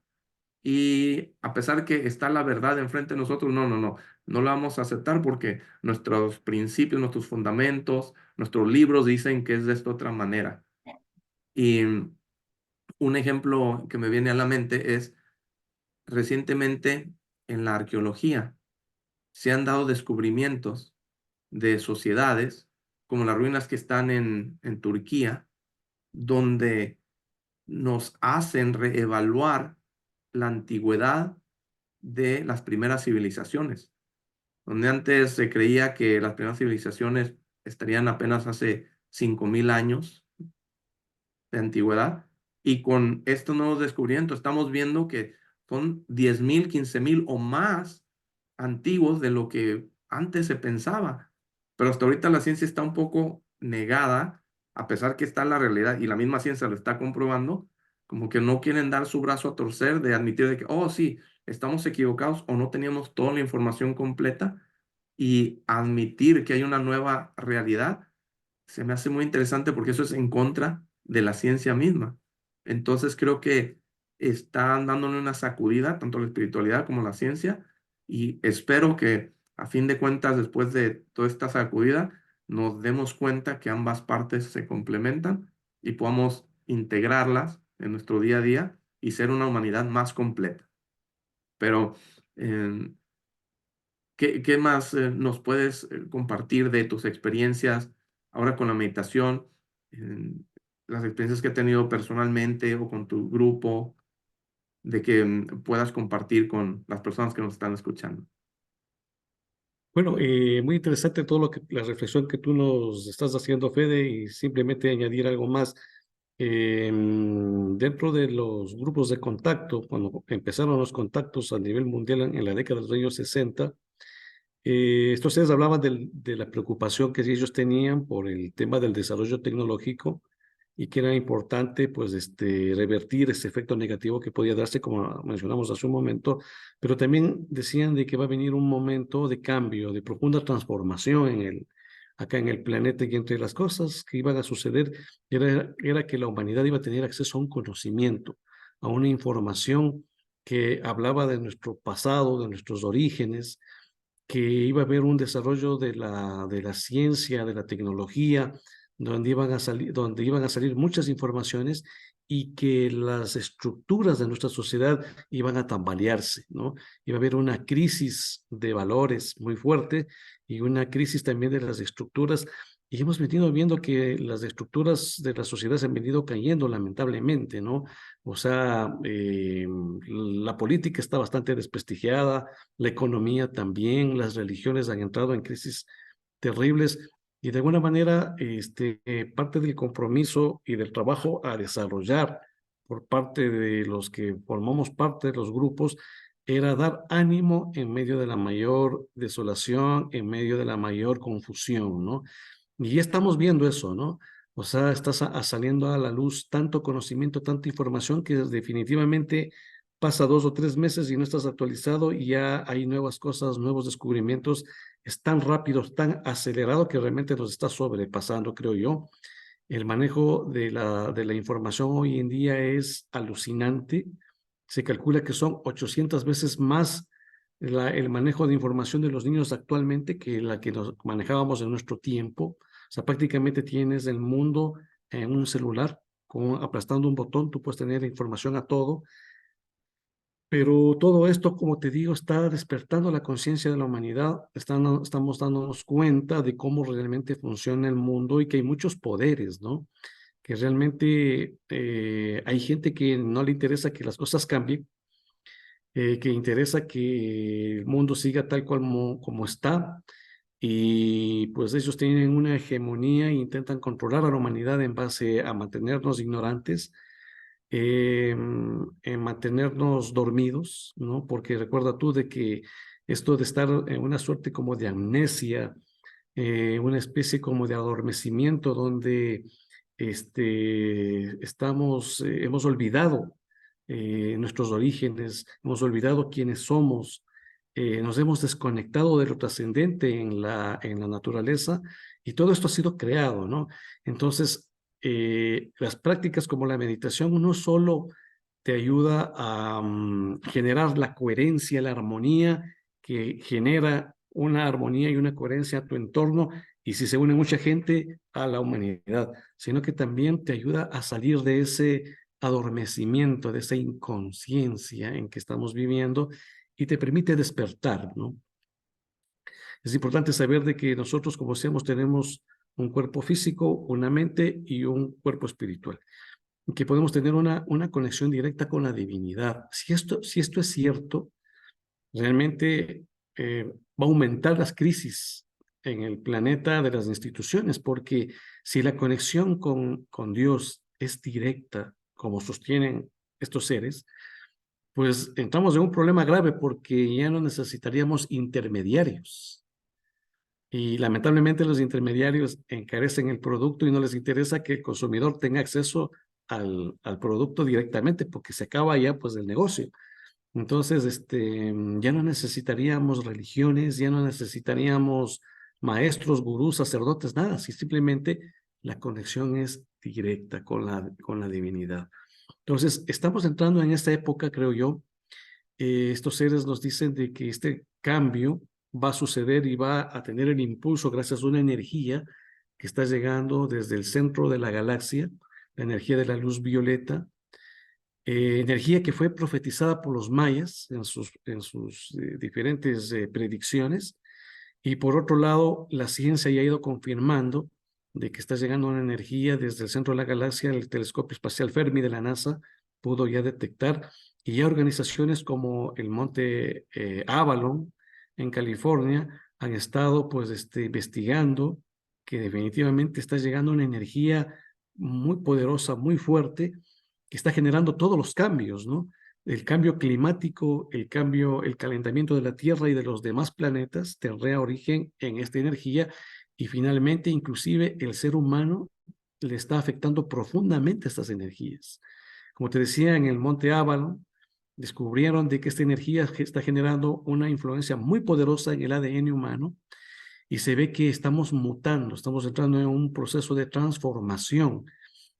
y a pesar que está la verdad enfrente de nosotros, no la vamos a aceptar porque nuestros principios, nuestros fundamentos, nuestros libros dicen que es de esta otra manera. Y un ejemplo que me viene a la mente es recientemente en la arqueología se han dado descubrimientos de sociedades como las ruinas que están en Turquía, donde nos hacen reevaluar la antigüedad de las primeras civilizaciones, donde antes se creía que las primeras civilizaciones estarían apenas hace 5.000 años de antigüedad, y con estos nuevos descubrimientos estamos viendo que son 10.000, 15.000 o más antiguos de lo que antes se pensaba. Pero hasta ahorita la ciencia está un poco negada, a pesar que está la realidad y la misma ciencia lo está comprobando, como que no quieren dar su brazo a torcer de admitir de que, oh, sí, estamos equivocados o no teníamos toda la información completa, y admitir que hay una nueva realidad se me hace muy interesante porque eso es en contra de la ciencia misma. Entonces creo que están dándole una sacudida tanto a la espiritualidad como a la ciencia, y espero que a fin de cuentas, después de toda esta sacudida, nos demos cuenta que ambas partes se complementan y podamos integrarlas en nuestro día a día y ser una humanidad más completa. Pero em, ¿qué más nos puedes compartir de tus experiencias ahora con la meditación, en las experiencias que has tenido personalmente o con tu grupo, de que puedas compartir con las personas que nos están escuchando? Bueno, muy interesante todo lo que la reflexión que tú nos estás haciendo, Fede, y simplemente añadir algo más. Dentro de los grupos de contacto, cuando empezaron los contactos a nivel mundial en la década de los años 60, estos ustedes hablaban de la preocupación que ellos tenían por el tema del desarrollo tecnológico y que era importante pues revertir ese efecto negativo que podía darse, como mencionamos hace un momento, pero también decían de que va a venir un momento de cambio, de profunda transformación acá en el planeta, y entre las cosas que iban a suceder era que la humanidad iba a tener acceso a un conocimiento, a una información que hablaba de nuestro pasado, de nuestros orígenes, que iba a haber un desarrollo de la ciencia, de la tecnología, donde iban a salir muchas informaciones y que las estructuras de nuestra sociedad iban a tambalearse, ¿no? Iba a haber una crisis de valores muy fuerte y una crisis también de las estructuras. Y hemos venido viendo que las estructuras de la sociedad se han venido cayendo lamentablemente, ¿no? O sea, la política está bastante desprestigiada, la economía también, las religiones han entrado en crisis terribles, y de alguna manera parte del compromiso y del trabajo a desarrollar por parte de los que formamos parte de los grupos era dar ánimo en medio de la mayor desolación, en medio de la mayor confusión, ¿no? Y ya estamos viendo eso, ¿no? O sea, está saliendo a la luz tanto conocimiento, tanta información, que definitivamente pasa 2 o 3 meses y no estás actualizado y ya hay nuevas cosas, nuevos descubrimientos. Es tan rápido, tan acelerado que realmente nos está sobrepasando, creo yo. El manejo de la información hoy en día es alucinante. Se calcula que son 800 veces más el manejo de información de los niños actualmente que la que nos manejábamos en nuestro tiempo. O sea, prácticamente tienes el mundo en un celular, aplastando un botón, tú puedes tener información a todo. Pero todo esto, como te digo, está despertando la conciencia de la humanidad. Estamos dándonos cuenta de cómo realmente funciona el mundo y que hay muchos poderes, ¿no? Que realmente hay gente que no le interesa que las cosas cambien, que interesa que el mundo siga tal cual como está, y pues ellos tienen una hegemonía e intentan controlar a la humanidad en base a mantenernos ignorantes, en mantenernos dormidos, ¿no? Porque recuerda tú de que esto de estar en una suerte como de amnesia, una especie como de adormecimiento donde hemos olvidado nuestros orígenes, hemos olvidado quiénes somos, nos hemos desconectado de lo trascendente en la naturaleza, y todo esto ha sido creado, ¿no? Entonces, las prácticas como la meditación no solo te ayuda a generar la coherencia, la armonía que genera una armonía y una coherencia a tu entorno, y si se une mucha gente, a la humanidad, sino que también te ayuda a salir de ese adormecimiento, de esa inconsciencia en que estamos viviendo y te permite despertar, ¿no? Es importante saber de que nosotros, como seamos, tenemos un cuerpo físico, una mente y un cuerpo espiritual, y que podemos tener una conexión directa con la divinidad. Si esto es cierto, realmente va a aumentar las crisis en el planeta de las instituciones, porque si la conexión con Dios es directa, como sostienen estos seres, pues entramos en un problema grave porque ya no necesitaríamos intermediarios. Y lamentablemente los intermediarios encarecen el producto y no les interesa que el consumidor tenga acceso al producto directamente porque se acaba ya pues el negocio. Entonces, ya no necesitaríamos religiones, ya no necesitaríamos maestros, gurús, sacerdotes, nada, si simplemente la conexión es directa con la divinidad. Entonces, estamos entrando en esta época, creo yo. Estos seres nos dicen de que este cambio va a suceder y va a tener el impulso gracias a una energía que está llegando desde el centro de la galaxia, la energía de la luz violeta, energía que fue profetizada por los mayas en sus diferentes predicciones. Y por otro lado, la ciencia ya ha ido confirmando de que está llegando una energía desde el centro de la galaxia. El telescopio espacial Fermi de la NASA pudo ya detectar, y ya organizaciones como el Monte Avalon en California han estado pues investigando que definitivamente está llegando una energía muy poderosa, muy fuerte, que está generando todos los cambios, ¿no? El cambio climático, el calentamiento de la Tierra y de los demás planetas tendrá origen en esta energía, y finalmente inclusive el ser humano le está afectando profundamente a estas energías. Como te decía, en el Monte Avalon descubrieron de que esta energía está generando una influencia muy poderosa en el ADN humano, y se ve que estamos mutando, estamos entrando en un proceso de transformación.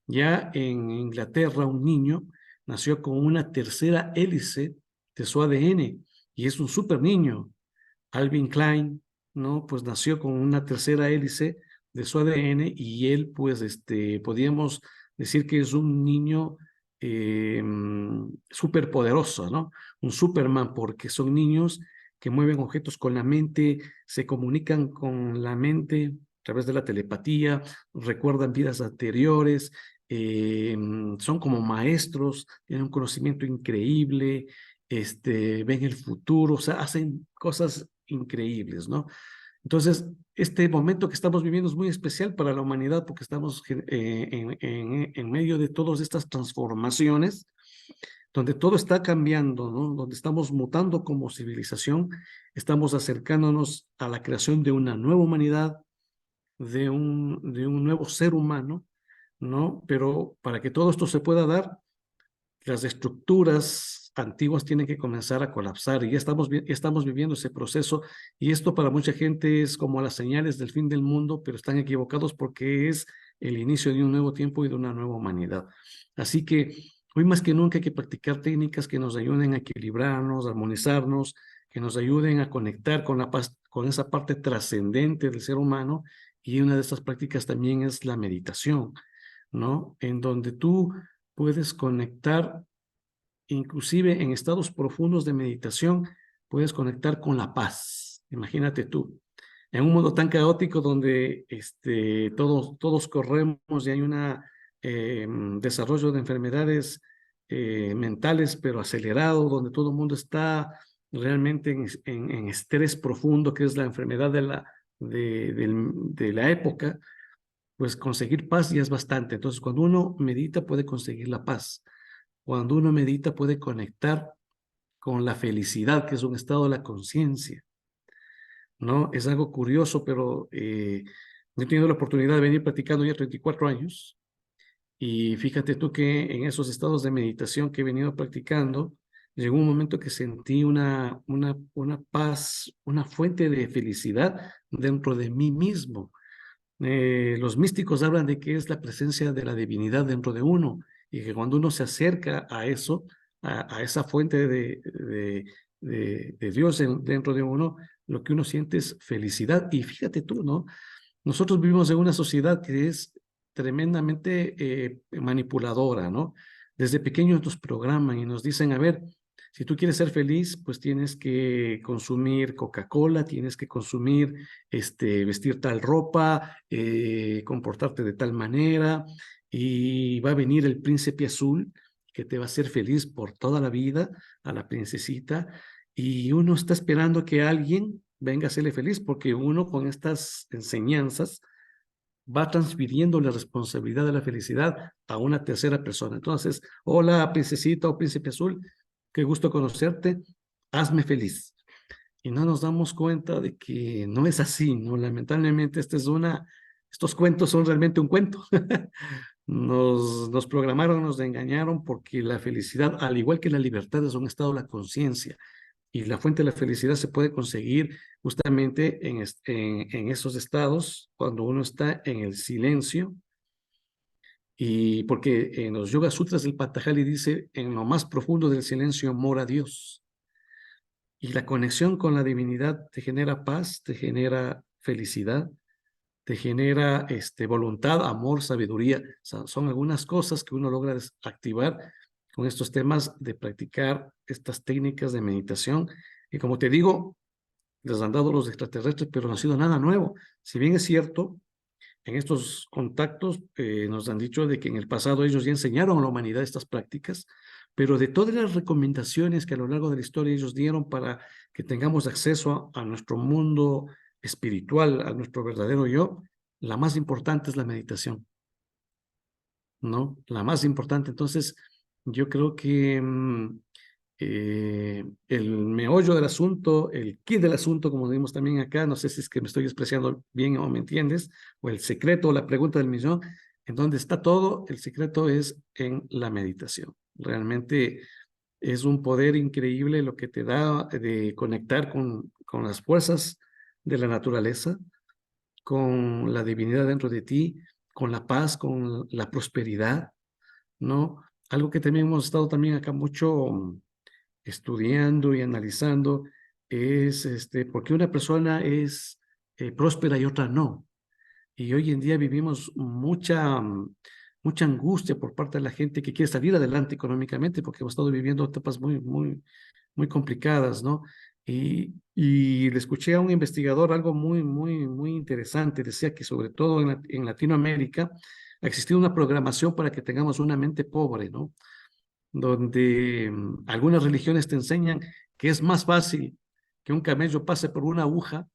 Ya en Inglaterra, un niño nació con una tercera hélice de su ADN y es un super niño. Alvin Klein, ¿no? Pues nació con una tercera hélice de su ADN, y él, pues, podríamos decir que es un niño súper poderoso, ¿no? Un Superman, porque son niños que mueven objetos con la mente, se comunican con la mente a través de la telepatía, recuerdan vidas anteriores, son como maestros, tienen un conocimiento increíble, ven el futuro, o sea, hacen cosas increíbles, ¿no? Entonces, este momento que estamos viviendo es muy especial para la humanidad porque estamos en medio de todas estas transformaciones, donde todo está cambiando, ¿no? Donde estamos mutando como civilización, estamos acercándonos a la creación de una nueva humanidad, de un nuevo ser humano, ¿no? Pero para que todo esto se pueda dar, las estructuras antiguas tienen que comenzar a colapsar, y ya estamos viviendo ese proceso, y esto para mucha gente es como las señales del fin del mundo, pero están equivocados porque es el inicio de un nuevo tiempo y de una nueva humanidad. Así que hoy más que nunca hay que practicar técnicas que nos ayuden a equilibrarnos, a armonizarnos, que nos ayuden a conectar con la paz, con esa parte trascendente del ser humano, y una de estas prácticas también es la meditación, ¿no? En donde tú puedes conectar, inclusive en estados profundos de meditación, puedes conectar con la paz. Imagínate tú, en un mundo tan caótico donde todos corremos y hay un desarrollo de enfermedades mentales, pero acelerado, donde todo el mundo está realmente en estrés profundo, que es la enfermedad de la época, pues conseguir paz ya es bastante. Entonces, cuando uno medita, puede conseguir la paz. Cuando uno medita, puede conectar con la felicidad, que es un estado de la conciencia, ¿no? Es algo curioso, pero he tenido la oportunidad de venir practicando ya 34 años, y fíjate tú que en esos estados de meditación que he venido practicando, llegó un momento que sentí una paz, una fuente de felicidad dentro de mí mismo. Los místicos hablan de que es la presencia de la divinidad dentro de uno, y que cuando uno se acerca a eso, a esa fuente de Dios dentro de uno, lo que uno siente es felicidad. Y fíjate tú, ¿no? Nosotros vivimos en una sociedad que es tremendamente manipuladora, ¿no? Desde pequeños nos programan y nos dicen, a ver, si tú quieres ser feliz, pues tienes que consumir Coca-Cola, tienes que consumir, vestir tal ropa, comportarte de tal manera, y va a venir el príncipe azul que te va a hacer feliz por toda la vida, a la princesita, y uno está esperando que alguien venga a hacerle feliz, porque uno con estas enseñanzas va transfiriendo la responsabilidad de la felicidad a una tercera persona. Entonces, hola, princesita o príncipe azul, qué gusto conocerte, hazme feliz. Y no nos damos cuenta de que no es así, ¿no? Lamentablemente, estos cuentos son realmente un cuento. Nos programaron, nos engañaron porque la felicidad, al igual que la libertad, es un estado de la conciencia y la fuente de la felicidad se puede conseguir justamente en esos estados cuando uno está en el silencio. Y porque en los Yoga Sutras del Patanjali dice, en lo más profundo del silencio mora Dios. Y la conexión con la divinidad te genera paz, te genera felicidad, te genera voluntad, amor, sabiduría. O sea, son algunas cosas que uno logra activar con estos temas de practicar estas técnicas de meditación. Y como te digo, les han dado los extraterrestres, pero no ha sido nada nuevo. Si bien es cierto, en estos contactos nos han dicho de que en el pasado ellos ya enseñaron a la humanidad estas prácticas, pero de todas las recomendaciones que a lo largo de la historia ellos dieron para que tengamos acceso a nuestro mundo espiritual, a nuestro verdadero yo, la más importante es la meditación, ¿no? La más importante. Entonces, yo creo que el meollo del asunto, el kit del asunto, como decimos también acá, no sé si es que me estoy expresando bien o me entiendes, o el secreto o la pregunta del millón, en donde está todo, el secreto es en la meditación. Realmente es un poder increíble lo que te da de conectar con las fuerzas de la naturaleza, con la divinidad dentro de ti, con la paz, con la prosperidad, ¿no? Algo que también hemos estado también acá mucho estudiando y analizando es por qué una persona es próspera y otra no. Y hoy en día vivimos mucha angustia por parte de la gente que quiere salir adelante económicamente porque hemos estado viviendo etapas muy complicadas, ¿no? Y le escuché a un investigador algo muy interesante. Decía que sobre todo en Latinoamérica ha existido una programación para que tengamos una mente pobre, ¿no? Donde algunas religiones te enseñan que es más fácil que un camello pase por una aguja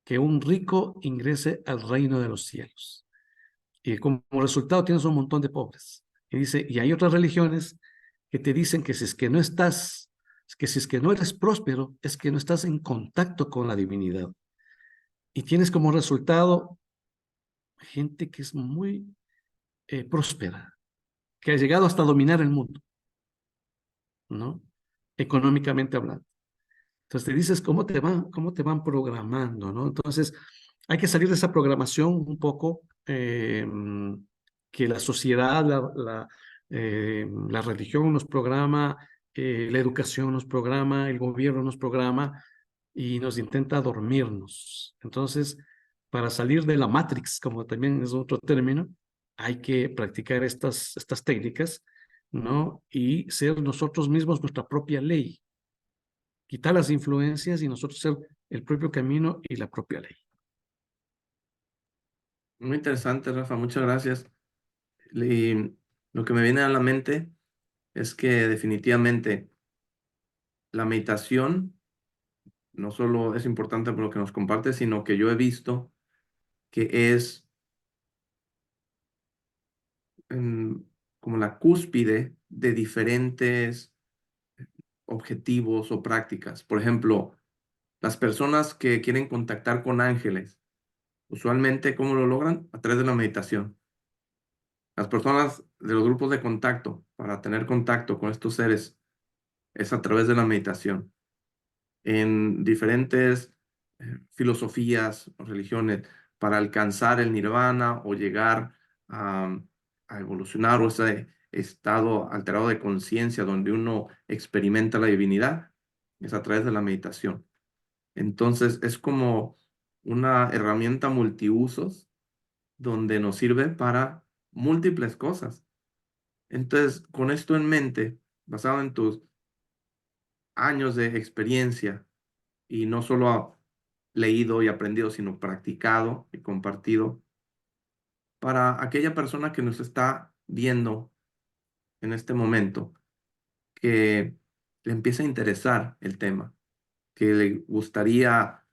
que un rico ingrese al reino de los cielos. Y como resultado tienes un montón de pobres. Y dice, y hay otras religiones que te dicen que si es que no estás, que si es que no eres próspero, es que no estás en contacto con la divinidad. Y tienes como resultado gente que es muy próspera, que ha llegado hasta dominar el mundo, ¿no? Económicamente hablando. Entonces te dices cómo te van programando, ¿no? Entonces hay que salir de esa programación un poco que la sociedad, la religión nos programa, la educación nos programa, el gobierno nos programa y nos intenta dormirnos. Entonces, para salir de la Matrix, como también es otro término, hay que practicar estas técnicas, ¿no? Y ser nosotros mismos nuestra propia ley, quitar las influencias y nosotros ser el propio camino y la propia ley. Muy interesante, Rafa, muchas gracias. Y lo que me viene a la mente es que definitivamente la meditación no solo es importante por lo que nos comparte, sino que yo he visto que es em, como la cúspide de diferentes objetivos o prácticas. Por ejemplo, las personas que quieren contactar con ángeles, usualmente, ¿cómo lo logran? A través de la meditación. Las personas de los grupos de contacto, para tener contacto con estos seres, es a través de la meditación. En diferentes filosofías o religiones, para alcanzar el nirvana o llegar a, a evolucionar o ese estado alterado de conciencia donde uno experimenta la divinidad, es a través de la meditación. Entonces, es como una herramienta multiusos donde nos sirve para múltiples cosas. Entonces, con esto en mente, basado en tus años de experiencia y no solo leído y aprendido, sino practicado y compartido, para aquella persona que nos está viendo en este momento, que le empieza a interesar el tema, que le gustaría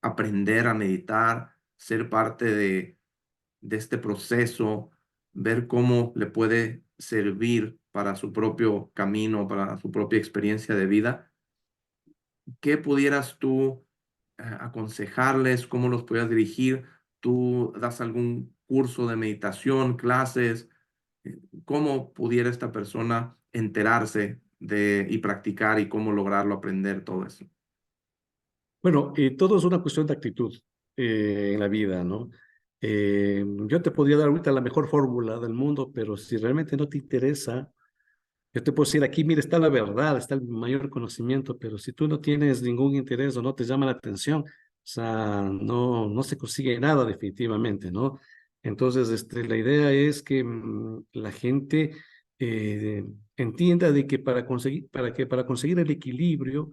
aprender a meditar, ser parte de este proceso, ver cómo le puede servir para su propio camino, para su propia experiencia de vida. ¿Qué pudieras tú aconsejarles? ¿Cómo los pudieras dirigir? ¿Tú das algún curso de meditación, clases? ¿Cómo pudiera esta persona enterarse de y practicar y cómo lograrlo aprender todo eso? Bueno, todo es una cuestión de actitud en la vida, ¿no? Yo te podría dar ahorita la mejor fórmula del mundo, pero si realmente no te interesa, yo te puedo decir aquí, mira, está la verdad, está el mayor conocimiento, pero si tú no tienes ningún interés o no te llama la atención, o sea, no se consigue nada definitivamente, ¿no? Entonces, la idea es que la gente eh, entienda de que para conseguir el equilibrio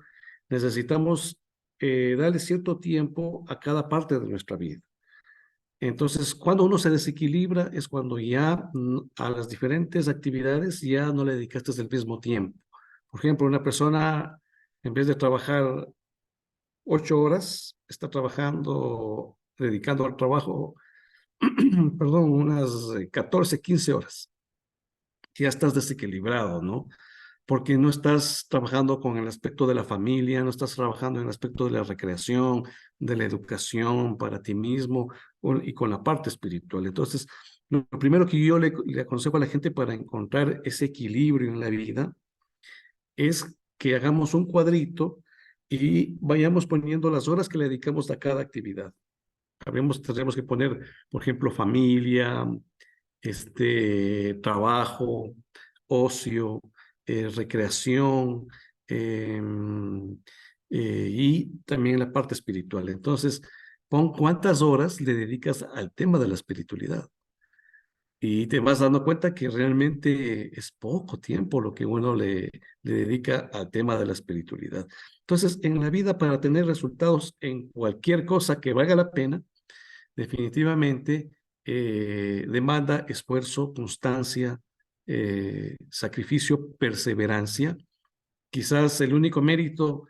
necesitamos darle cierto tiempo a cada parte de nuestra vida. Entonces, cuando uno se desequilibra es cuando ya a las diferentes actividades ya no le dedicaste el mismo tiempo. Por ejemplo, una persona, en vez de trabajar 8 horas, está trabajando, dedicando al trabajo, perdón, unas 14, 15 horas. Ya estás desequilibrado, ¿no? Porque no estás trabajando con el aspecto de la familia, no estás trabajando en el aspecto de la recreación, de la educación para ti mismo y con la parte espiritual. Entonces, lo primero que yo le aconsejo a la gente para encontrar ese equilibrio en la vida es que hagamos un cuadrito y vayamos poniendo las horas que le dedicamos a cada actividad. Tendríamos que poner, por ejemplo, familia, trabajo, ocio, recreación, eh, y también la parte espiritual. Entonces, pon cuántas horas le dedicas al tema de la espiritualidad. Y te vas dando cuenta que realmente es poco tiempo lo que uno le dedica al tema de la espiritualidad. Entonces, en la vida, para tener resultados en cualquier cosa que valga la pena, definitivamente demanda esfuerzo, constancia, sacrificio, perseverancia. Quizás el único mérito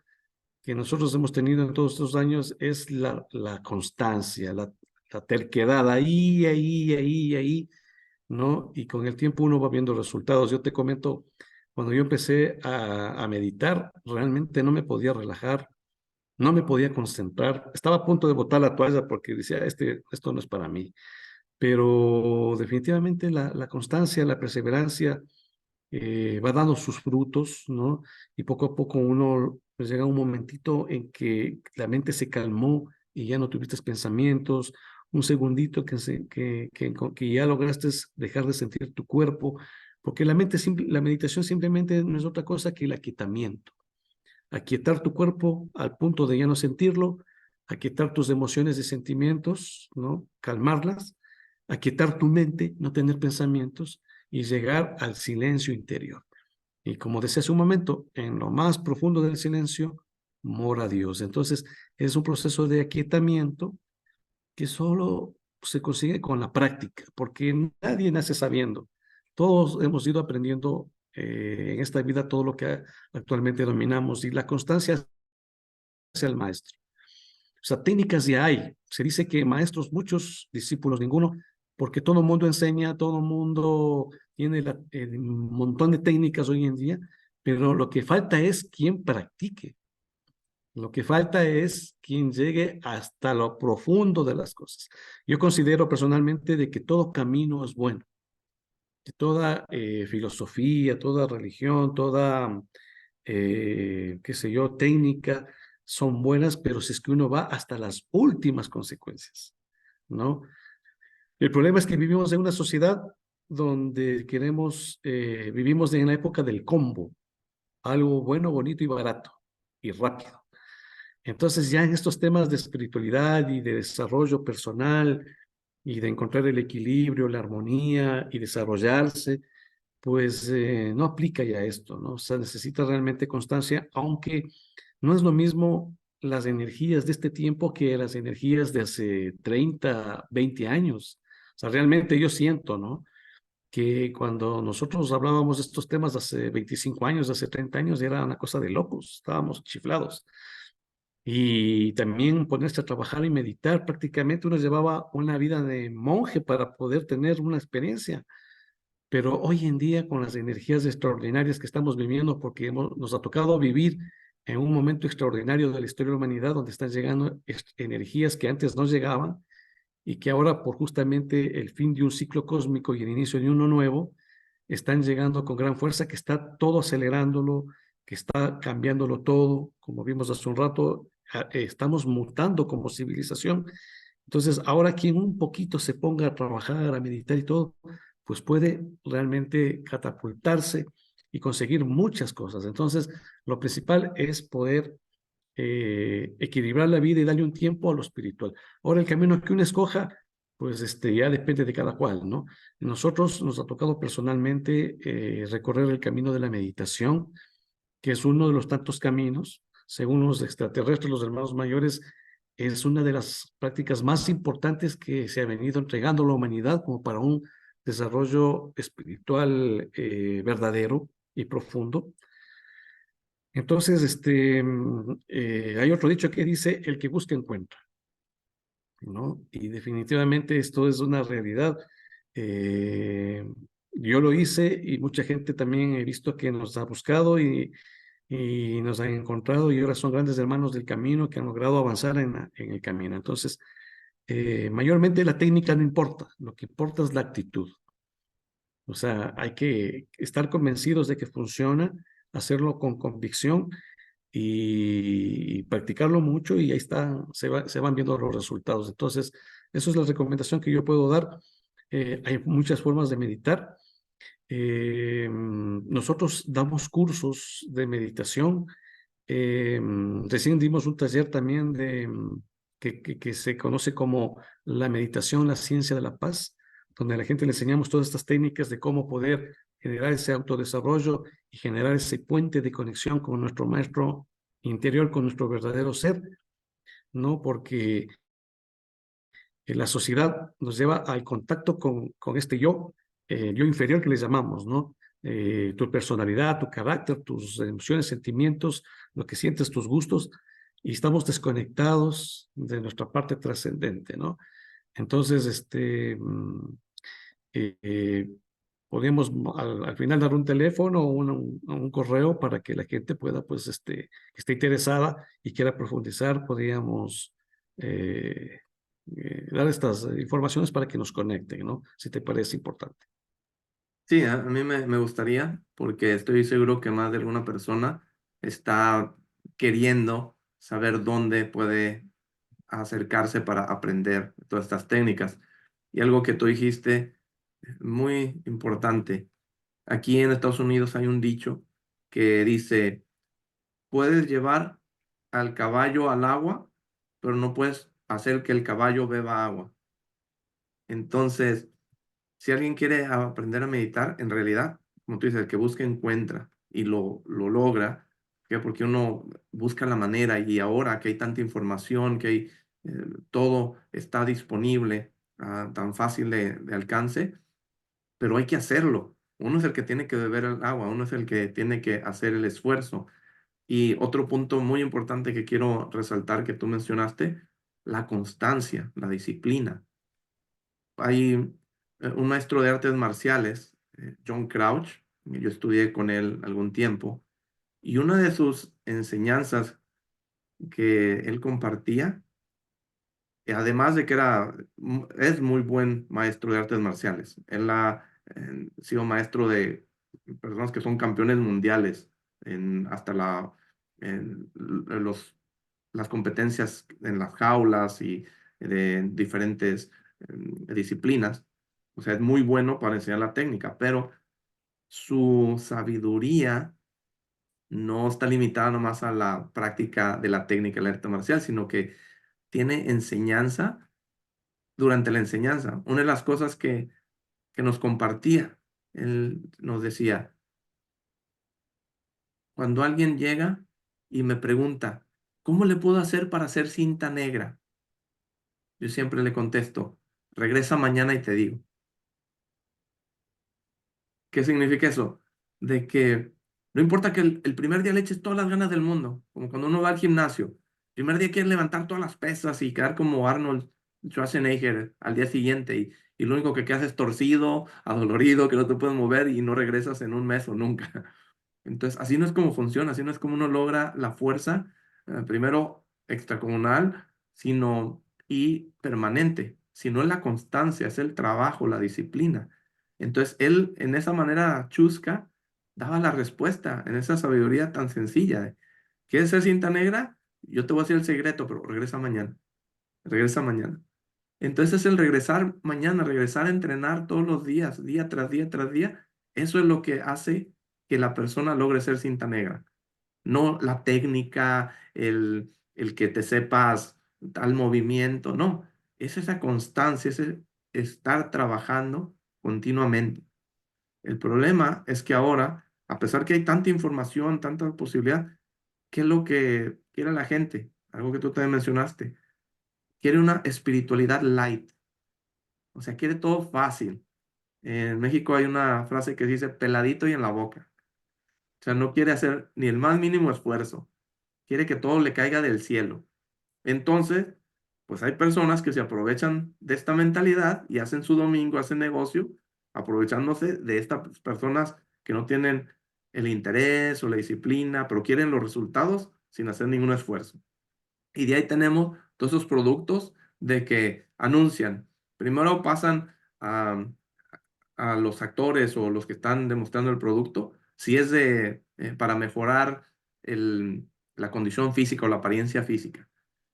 que nosotros hemos tenido en todos estos años es la constancia, la terquedad, ahí, ¿no? Y con el tiempo uno va viendo resultados. Yo te comento, cuando yo empecé a meditar, realmente no me podía relajar, no me podía concentrar. Estaba a punto de botar la toalla porque decía, esto no es para mí. Pero definitivamente la constancia, la perseverancia va dando sus frutos, ¿no? Y poco a poco uno pues, llega un momentito en que la mente se calmó y ya no tuviste pensamientos, un segundito que ya lograste dejar de sentir tu cuerpo, porque la meditación simplemente no es otra cosa que el aquietamiento. Aquietar tu cuerpo al punto de ya no sentirlo, aquietar tus emociones y sentimientos, ¿no? Calmarlas, aquietar tu mente, no tener pensamientos y llegar al silencio interior. Y como decía hace un momento, en lo más profundo del silencio mora Dios. Entonces, es un proceso de aquietamiento que solo se consigue con la práctica, porque nadie nace sabiendo. Todos hemos ido aprendiendo en esta vida todo lo que actualmente dominamos y la constancia es el maestro. O sea, técnicas ya hay. Se dice que maestros muchos, discípulos ninguno, porque todo el mundo enseña, todo el mundo tiene un montón de técnicas hoy en día, pero lo que falta es quien practique. Lo que falta es quien llegue hasta lo profundo de las cosas. Yo considero personalmente de que todo camino es bueno, que toda filosofía, toda religión, toda, qué sé yo, técnica son buenas, pero si es que uno va hasta las últimas consecuencias, ¿no? El problema es que vivimos en una sociedad donde vivimos en la época del combo, algo bueno, bonito y barato y rápido. Entonces ya en estos temas de espiritualidad y de desarrollo personal y de encontrar el equilibrio, la armonía y desarrollarse, pues no aplica ya esto, ¿no? O sea, necesita realmente constancia, aunque no es lo mismo las energías de este tiempo que las energías de hace 30, 20 años. O sea, realmente yo siento, ¿no? Que cuando nosotros hablábamos de estos temas hace 25 años, hace 30 años, era una cosa de locos, estábamos chiflados. Y también ponerse a trabajar y meditar, prácticamente uno llevaba una vida de monje para poder tener una experiencia. Pero hoy en día, con las energías extraordinarias que estamos viviendo, porque nos ha tocado vivir en un momento extraordinario de la historia de la humanidad, donde están llegando energías que antes no llegaban y que ahora, por justamente el fin de un ciclo cósmico y el inicio de uno nuevo, están llegando con gran fuerza, que está todo acelerándolo, que está cambiándolo todo. Como vimos hace un rato, estamos mutando como civilización. Entonces, ahora quien un poquito se ponga a trabajar, a meditar y todo, pues puede realmente catapultarse y conseguir muchas cosas. Entonces, lo principal es poder equilibrar la vida y darle un tiempo a lo espiritual. Ahora, el camino que uno escoja, pues ya depende de cada cual, ¿no? Nosotros nos ha tocado personalmente recorrer el camino de la meditación, que es uno de los tantos caminos, según los extraterrestres, los hermanos mayores, es una de las prácticas más importantes que se ha venido entregando a la humanidad como para un desarrollo espiritual verdadero y profundo. Entonces, hay otro dicho que dice, el que busca encuentra, ¿no? Y definitivamente esto es una realidad. Eh, yo lo hice y mucha gente también he visto que nos ha buscado y nos han encontrado y ahora son grandes hermanos del camino que han logrado avanzar en el camino. Entonces, mayormente la técnica no importa, lo que importa es la actitud. O sea, hay que estar convencidos de que funciona, hacerlo con convicción y practicarlo mucho y ahí está, se van viendo los resultados. Entonces, eso es la recomendación que yo puedo dar. Hay muchas formas de meditar. Nosotros damos cursos de meditación. Recién dimos un taller también que se conoce como la meditación, la ciencia de la paz, donde a la gente le enseñamos todas estas técnicas de cómo poder generar ese autodesarrollo y generar ese puente de conexión con nuestro maestro interior, con nuestro verdadero ser, ¿no? Porque la sociedad nos lleva al contacto con este yo, yo inferior que le llamamos, ¿no? Tu personalidad, tu carácter, tus emociones, sentimientos, lo que sientes, tus gustos, y estamos desconectados de nuestra parte trascendente, ¿no? Entonces, eh, eh, podemos al final dar un teléfono o un correo para que la gente pueda, pues, que esté interesada y quiera profundizar, podríamos eh, dar estas informaciones para que nos conecten, ¿no? Si te parece importante. Sí, a mí me gustaría, porque estoy seguro que más de alguna persona está queriendo saber dónde puede acercarse para aprender todas estas técnicas. Y algo que tú dijiste, muy importante. Aquí en Estados Unidos hay un dicho que dice, puedes llevar al caballo al agua, pero no puedes hacer que el caballo beba agua. Entonces, si alguien quiere aprender a meditar, en realidad, como tú dices, el que busca encuentra y lo logra, ¿qué? Porque uno busca la manera y ahora que hay tanta información, que hay, todo está disponible, tan fácil de alcance, pero hay que hacerlo. Uno es el que tiene que beber el agua, uno es el que tiene que hacer el esfuerzo. Y otro punto muy importante que quiero resaltar que tú mencionaste, la constancia, la disciplina. Hay un maestro de artes marciales, John Crouch, yo estudié con él algún tiempo, y una de sus enseñanzas que él compartía, además de que es muy buen maestro de artes marciales, él ha sido maestro de personas que son campeones mundiales hasta las competencias en las jaulas y de diferentes disciplinas. O sea, es muy bueno para enseñar la técnica, pero su sabiduría no está limitada nomás a la práctica de la técnica del arte marcial, sino que tiene enseñanza durante la enseñanza. Una de las cosas que nos compartía, él nos decía, cuando alguien llega y me pregunta, ¿cómo le puedo hacer para hacer cinta negra? Yo siempre le contesto, regresa mañana y te digo. ¿Qué significa eso? De que no importa que el primer día le eches todas las ganas del mundo, como cuando uno va al gimnasio. El primer día quieres levantar todas las pesas y quedar como Arnold Schwarzenegger al día siguiente y lo único que quedas es torcido, adolorido, que no te puedes mover y no regresas en un mes o nunca. Entonces, así no es como funciona, así no es como uno logra la fuerza, primero extracomunal, sino y permanente, sino es la constancia, es el trabajo, la disciplina. Entonces, él en esa manera chusca daba la respuesta, en esa sabiduría tan sencilla de, ¿quieres ser cinta negra? Yo te voy a decir el secreto, pero regresa mañana, regresa mañana. Entonces, el regresar mañana, regresar a entrenar todos los días, día tras día tras día, eso es lo que hace que la persona logre ser cinta negra. No la técnica, el que te sepas tal movimiento, no. Es esa constancia, ese estar trabajando continuamente. El problema es que ahora, a pesar que hay tanta información, tanta posibilidad, ¿qué es lo que quiere la gente? Algo que tú también mencionaste. Quiere una espiritualidad light, o sea, quiere todo fácil. En México hay una frase que dice peladito y en la boca. O sea, no quiere hacer ni el más mínimo esfuerzo. Quiere que todo le caiga del cielo. Entonces, pues hay personas que se aprovechan de esta mentalidad y hacen su domingo, hacen negocio, aprovechándose de estas personas que no tienen el interés o la disciplina, pero quieren los resultados sin hacer ningún esfuerzo. Y de ahí tenemos todos esos productos de que anuncian. Primero pasan a los actores o los que están demostrando el producto, si es para mejorar la condición física o la apariencia física.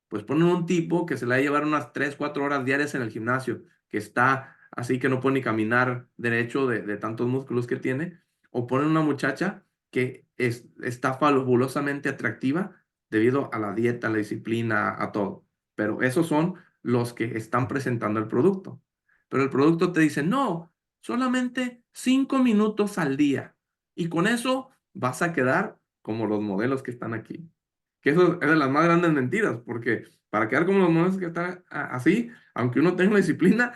Pues ponen un tipo que se le va a llevar unas 3 4 horas diarias en el gimnasio, que está así que no puede ni caminar derecho de tantos músculos que tiene, o ponen una muchacha que está fabulosamente atractiva debido a la dieta, a la disciplina, a todo. Pero esos son los que están presentando el producto. Pero el producto te dice, no, solamente 5 minutos al día. Y con eso vas a quedar como los modelos que están aquí. Que eso es de las más grandes mentiras, porque para quedar como los modelos que están así, aunque uno tenga la disciplina,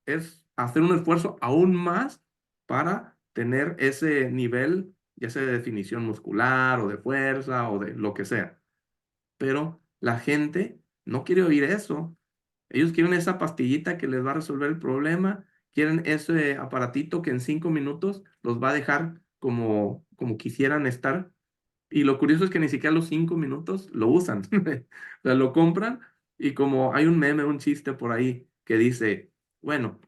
es hacer un esfuerzo aún más para tener ese nivel, ya sea de definición muscular o de fuerza o de lo que sea. Pero la gente no quiere oír eso. Ellos quieren esa pastillita que les va a resolver el problema, quieren ese aparatito que en 5 minutos los va a dejar como quisieran estar. Y lo curioso es que ni siquiera los 5 minutos lo usan. O sea, lo compran y como hay un meme, un chiste por ahí que dice, bueno,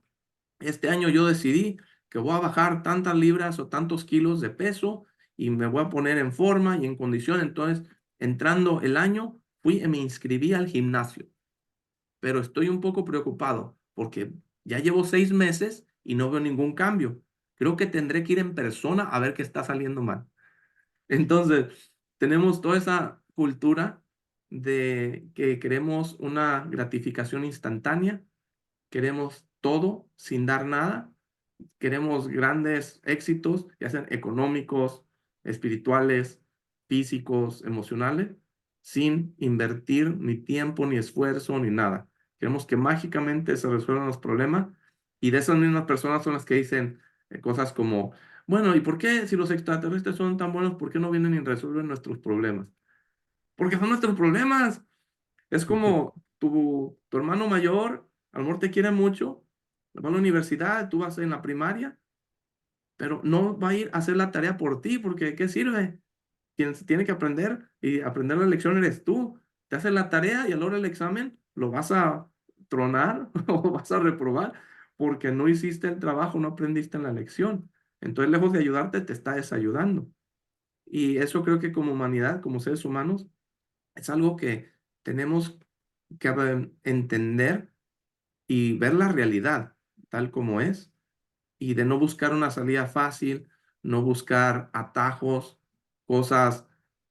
este año yo decidí que voy a bajar tantas libras o tantos kilos de peso y me voy a poner en forma y en condición. Entonces, entrando el año, fui y me inscribí al gimnasio, pero estoy un poco preocupado porque ya llevo 6 meses y no veo ningún cambio. Creo que tendré que ir en persona a ver qué está saliendo mal. Entonces, tenemos toda esa cultura de que queremos una gratificación instantánea, queremos todo sin dar nada, queremos grandes éxitos, ya sean económicos, espirituales, físicos, emocionales, sin invertir ni tiempo, ni esfuerzo, ni nada. Queremos que mágicamente se resuelvan los problemas y de esas mismas personas son las que dicen cosas como, bueno, ¿y por qué si los extraterrestres son tan buenos, por qué no vienen y resuelven nuestros problemas? Porque son nuestros problemas. Es como tu hermano mayor, a lo mejor te quiere mucho, va a la universidad, tú vas en la primaria, pero no va a ir a hacer la tarea por ti, porque ¿de qué sirve? Quien se tiene que aprender y aprender la lección eres tú. Te haces la tarea y a la hora del examen lo vas a tronar o vas a reprobar porque no hiciste el trabajo, no aprendiste en la lección. Entonces, lejos de ayudarte, te está desayudando. Y eso creo que como humanidad, como seres humanos, es algo que tenemos que entender y ver la realidad tal como es y de no buscar una salida fácil, no buscar atajos, cosas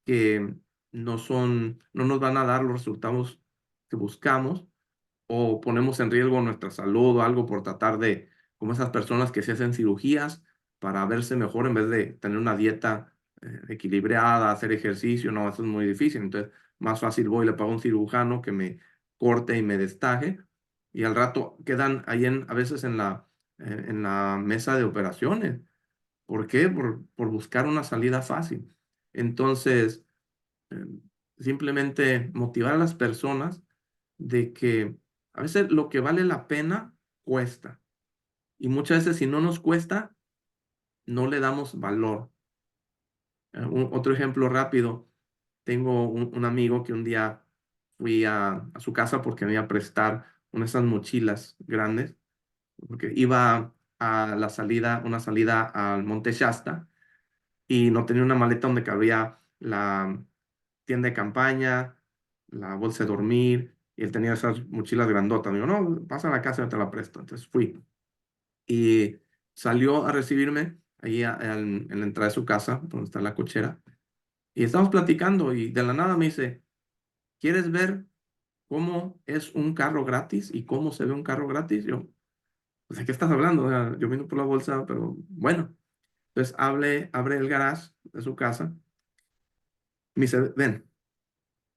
que no nos van a dar los resultados que buscamos, o ponemos en riesgo nuestra salud o algo por tratar de, como esas personas que se hacen cirugías para verse mejor en vez de tener una dieta equilibrada, hacer ejercicio. No, eso es muy difícil. Entonces, más fácil voy y le pago a un cirujano que me corte y me destaje, y al rato quedan ahí a veces en la mesa de operaciones. ¿Por qué? Por buscar una salida fácil. Entonces, eh, simplemente motivar a las personas de que a veces lo que vale la pena cuesta. Y muchas veces si no nos cuesta, no le damos valor. Otro ejemplo rápido, tengo un amigo que un día fui a su casa porque me iba a prestar una de esas mochilas grandes, porque iba a la salida, una salida al Monte Shasta, y no tenía una maleta donde cabía la tienda de campaña, la bolsa de dormir, y él tenía esas mochilas grandotas. Me dijo, no, pasa a la casa, yo te la presto. Entonces fui y salió a recibirme ahí en la entrada de su casa, donde está la cochera, y estábamos platicando y de la nada me dice, ¿quieres ver cómo es un carro gratis y cómo se ve un carro gratis? Yo, pues, ¿de qué estás hablando? O sea, yo vino por la bolsa, pero bueno. Entonces abre el garage de su casa, me dice, ven,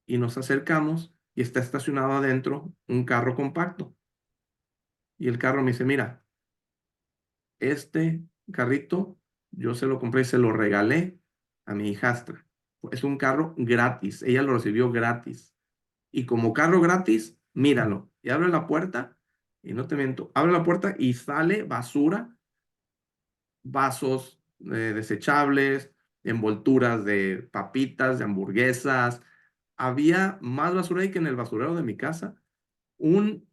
y nos acercamos y está estacionado adentro un carro compacto. Y el carro me dice, mira, este carrito yo se lo compré y se lo regalé a mi hijastra. Es un carro gratis, ella lo recibió gratis. Y como carro gratis, míralo. Y abre la puerta, y no te miento, abre la puerta y sale basura, vasos desechables, envolturas de papitas, de hamburguesas. Había más basura ahí que en el basurero de mi casa. Un,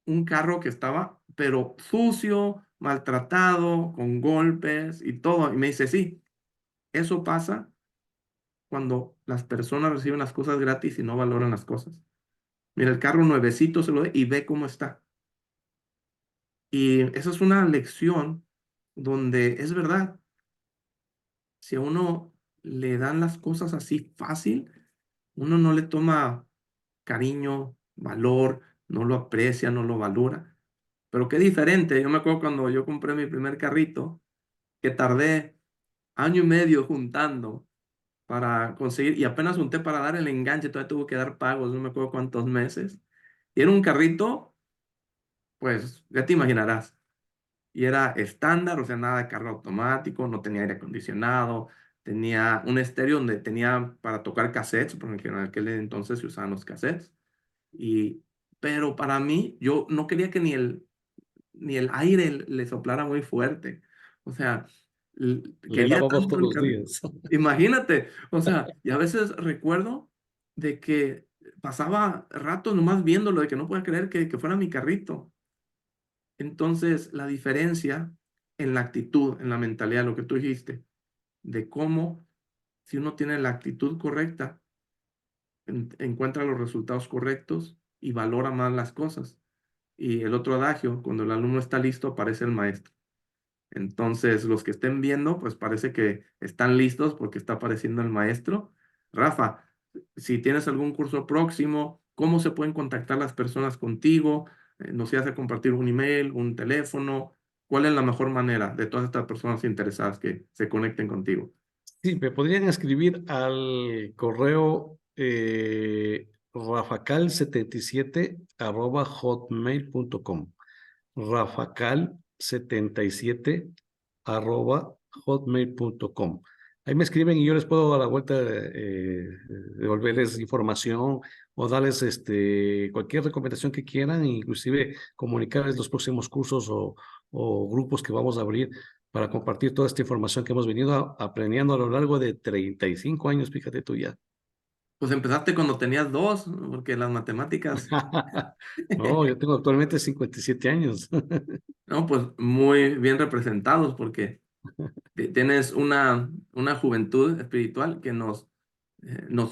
un carro que estaba, pero sucio, maltratado, con golpes y todo. Y me dice, sí, eso pasa cuando las personas reciben las cosas gratis y no valoran las cosas. Mira, el carro nuevecito se lo ve y ve cómo está. Y esa es una lección donde es verdad, si a uno le dan las cosas así fácil, uno no le toma cariño, valor, no lo aprecia, no lo valora. Pero qué diferente. Yo me acuerdo cuando yo compré mi primer carrito, que tardé año y medio juntando para conseguir, y apenas junté para dar el enganche, todavía tuve que dar pagos, no me acuerdo cuántos meses. Y era un carrito, pues ya te imaginarás. Y era estándar, o sea, nada de carro automático, no tenía aire acondicionado, tenía un estéreo donde tenía para tocar cassettes, porque en aquel entonces se usaban los cassettes. Y, pero para mí, yo no quería que ni el aire le soplara muy fuerte. O sea, Le quería dábamos tanto todos el los carrito. días. Imagínate, o sea, y a veces recuerdo de que pasaba rato nomás viéndolo, de que no podía creer que fuera mi carrito. Entonces, la diferencia en la actitud, en la mentalidad, lo que tú dijiste, de cómo si uno tiene la actitud correcta, encuentra los resultados correctos y valora más las cosas. Y el otro adagio, cuando el alumno está listo, aparece el maestro. Entonces, los que estén viendo, pues parece que están listos porque está apareciendo el maestro. Rafa, si tienes algún curso próximo, ¿cómo se pueden contactar las personas contigo? ¿Nos ibas a compartir un email, un teléfono? ¿Cuál es la mejor manera de todas estas personas interesadas que se conecten contigo? Sí, me podrían escribir al correo rafacal77 hotmail.com. Rafacal77 hotmail.com. Ahí me escriben y yo les puedo dar la vuelta, devolverles información o darles cualquier recomendación que quieran, inclusive comunicarles los próximos cursos o grupos que vamos a abrir para compartir toda esta información que hemos venido aprendiendo a lo largo de 35 años, fíjate tú ya. Pues empezaste cuando tenías dos, porque las matemáticas, No, yo tengo actualmente 57 años. no, pues muy bien representados, porque tienes una juventud espiritual que nos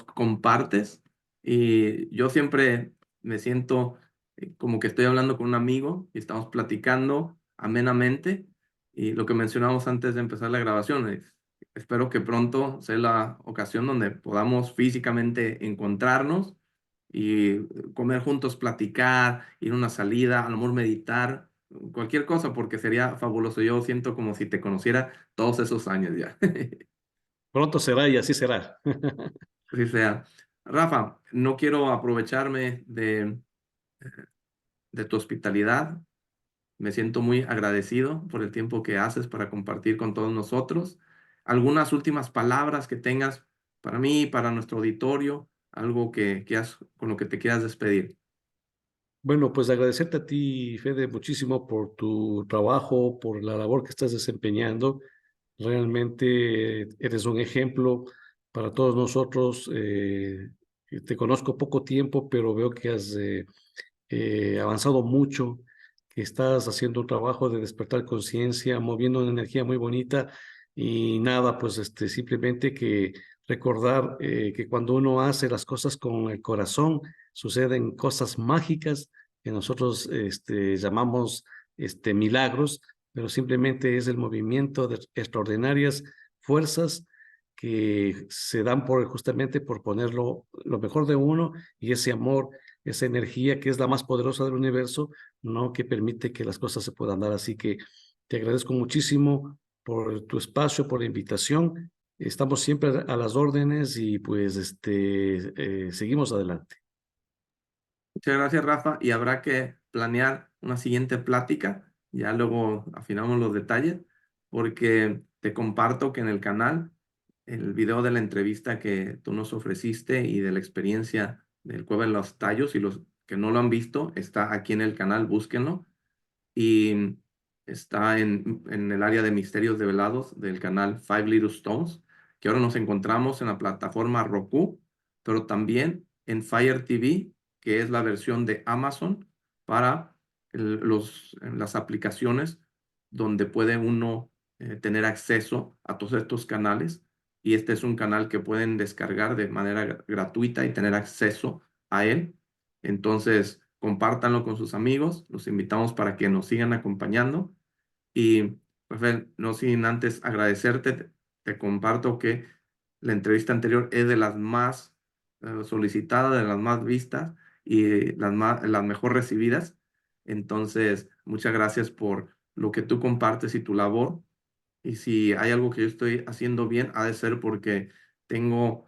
compartes, y yo siempre me siento como que estoy hablando con un amigo y estamos platicando amenamente, y lo que mencionamos antes de empezar la grabación, Espero que pronto sea la ocasión donde podamos físicamente encontrarnos y comer juntos, platicar, ir a una salida, a lo mejor meditar, cualquier cosa, porque sería fabuloso. Yo siento como si te conociera todos esos años ya. Pronto será y así será. Así sea. Rafa, no quiero aprovecharme de tu hospitalidad. Me siento muy agradecido por el tiempo que haces para compartir con todos nosotros. ¿Algunas últimas palabras que tengas para mí, para nuestro auditorio? Algo con lo que te quieras despedir. Bueno, pues agradecerte a ti, Fede, muchísimo por tu trabajo, por la labor que estás desempeñando. Realmente eres un ejemplo para todos nosotros. Te conozco poco tiempo, pero veo que has avanzado mucho, que estás haciendo un trabajo de despertar conciencia, moviendo una energía muy bonita y nada, pues simplemente que recordar que cuando uno hace las cosas con el corazón, suceden cosas mágicas que nosotros llamamos milagros, pero simplemente es el movimiento de extraordinarias fuerzas que se dan justamente por ponerlo lo mejor de uno y ese amor, esa energía que es la más poderosa del universo, no que permite que las cosas se puedan dar. Así que te agradezco muchísimo por tu espacio, por la invitación. Estamos siempre a las órdenes y pues seguimos adelante. Muchas gracias, Rafa. Y habrá que planear una siguiente plática. Ya luego afinamos los detalles, porque te comparto que en el canal, el video de la entrevista que tú nos ofreciste y de la experiencia del Cueva de los Tallos, y los que no lo han visto, está aquí en el canal, búsquenlo. Y está en el área de misterios develados del canal Five Little Stones, que ahora nos encontramos en la plataforma Roku, pero también en Fire TV, que es la versión de Amazon para las aplicaciones donde puede uno tener acceso a todos estos canales. Y este es un canal que pueden descargar de manera gratuita y tener acceso a él. Entonces, compártanlo con sus amigos. Los invitamos para que nos sigan acompañando. Y, Rafael, no sin antes agradecerte, te comparto que la entrevista anterior es de las más solicitadas, de las más vistas y las mejor recibidas. Entonces, muchas gracias por lo que tú compartes y tu labor. Y si hay algo que yo estoy haciendo bien, ha de ser porque tengo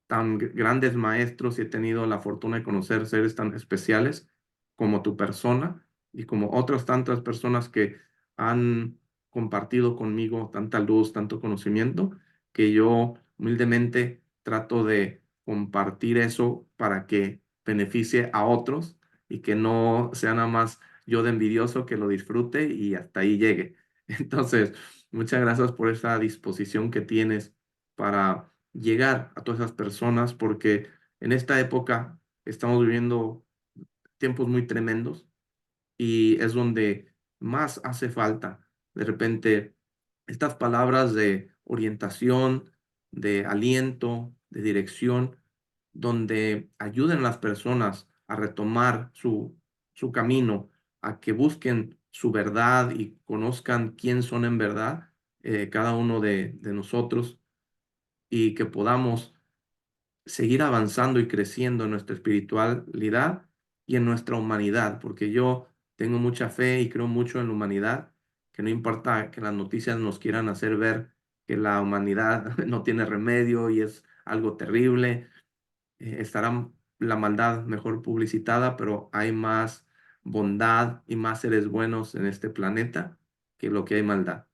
tan grandes maestros y he tenido la fortuna de conocer seres tan especiales como tu persona y como otras tantas personas que han compartido conmigo tanta luz, tanto conocimiento, que yo humildemente trato de compartir eso para que beneficie a otros y que no sea nada más yo de envidioso que lo disfrute y hasta ahí llegue. Entonces, muchas gracias por esa disposición que tienes para llegar a todas esas personas, porque en esta época estamos viviendo tiempos muy tremendos y es donde más hace falta de repente estas palabras de orientación, de aliento, de dirección, donde ayuden a las personas a retomar su camino, a que busquen su verdad y conozcan quién son en verdad cada uno de nosotros y que podamos seguir avanzando y creciendo en nuestra espiritualidad y en nuestra humanidad, porque yo tengo mucha fe y creo mucho en la humanidad, que no importa que las noticias nos quieran hacer ver que la humanidad no tiene remedio y es algo terrible, estará la maldad mejor publicitada, pero hay más bondad y más seres buenos en este planeta que lo que hay maldad.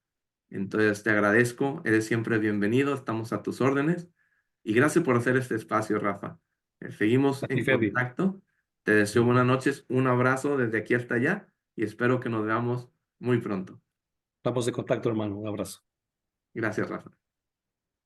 Entonces te agradezco, eres siempre bienvenido, estamos a tus órdenes y gracias por hacer este espacio, Rafa. Seguimos A ti, en Fede. contacto. Te deseo buenas noches, un abrazo desde aquí hasta allá y espero que nos veamos muy pronto. Estamos de contacto, hermano. Un abrazo. Gracias, Rafa.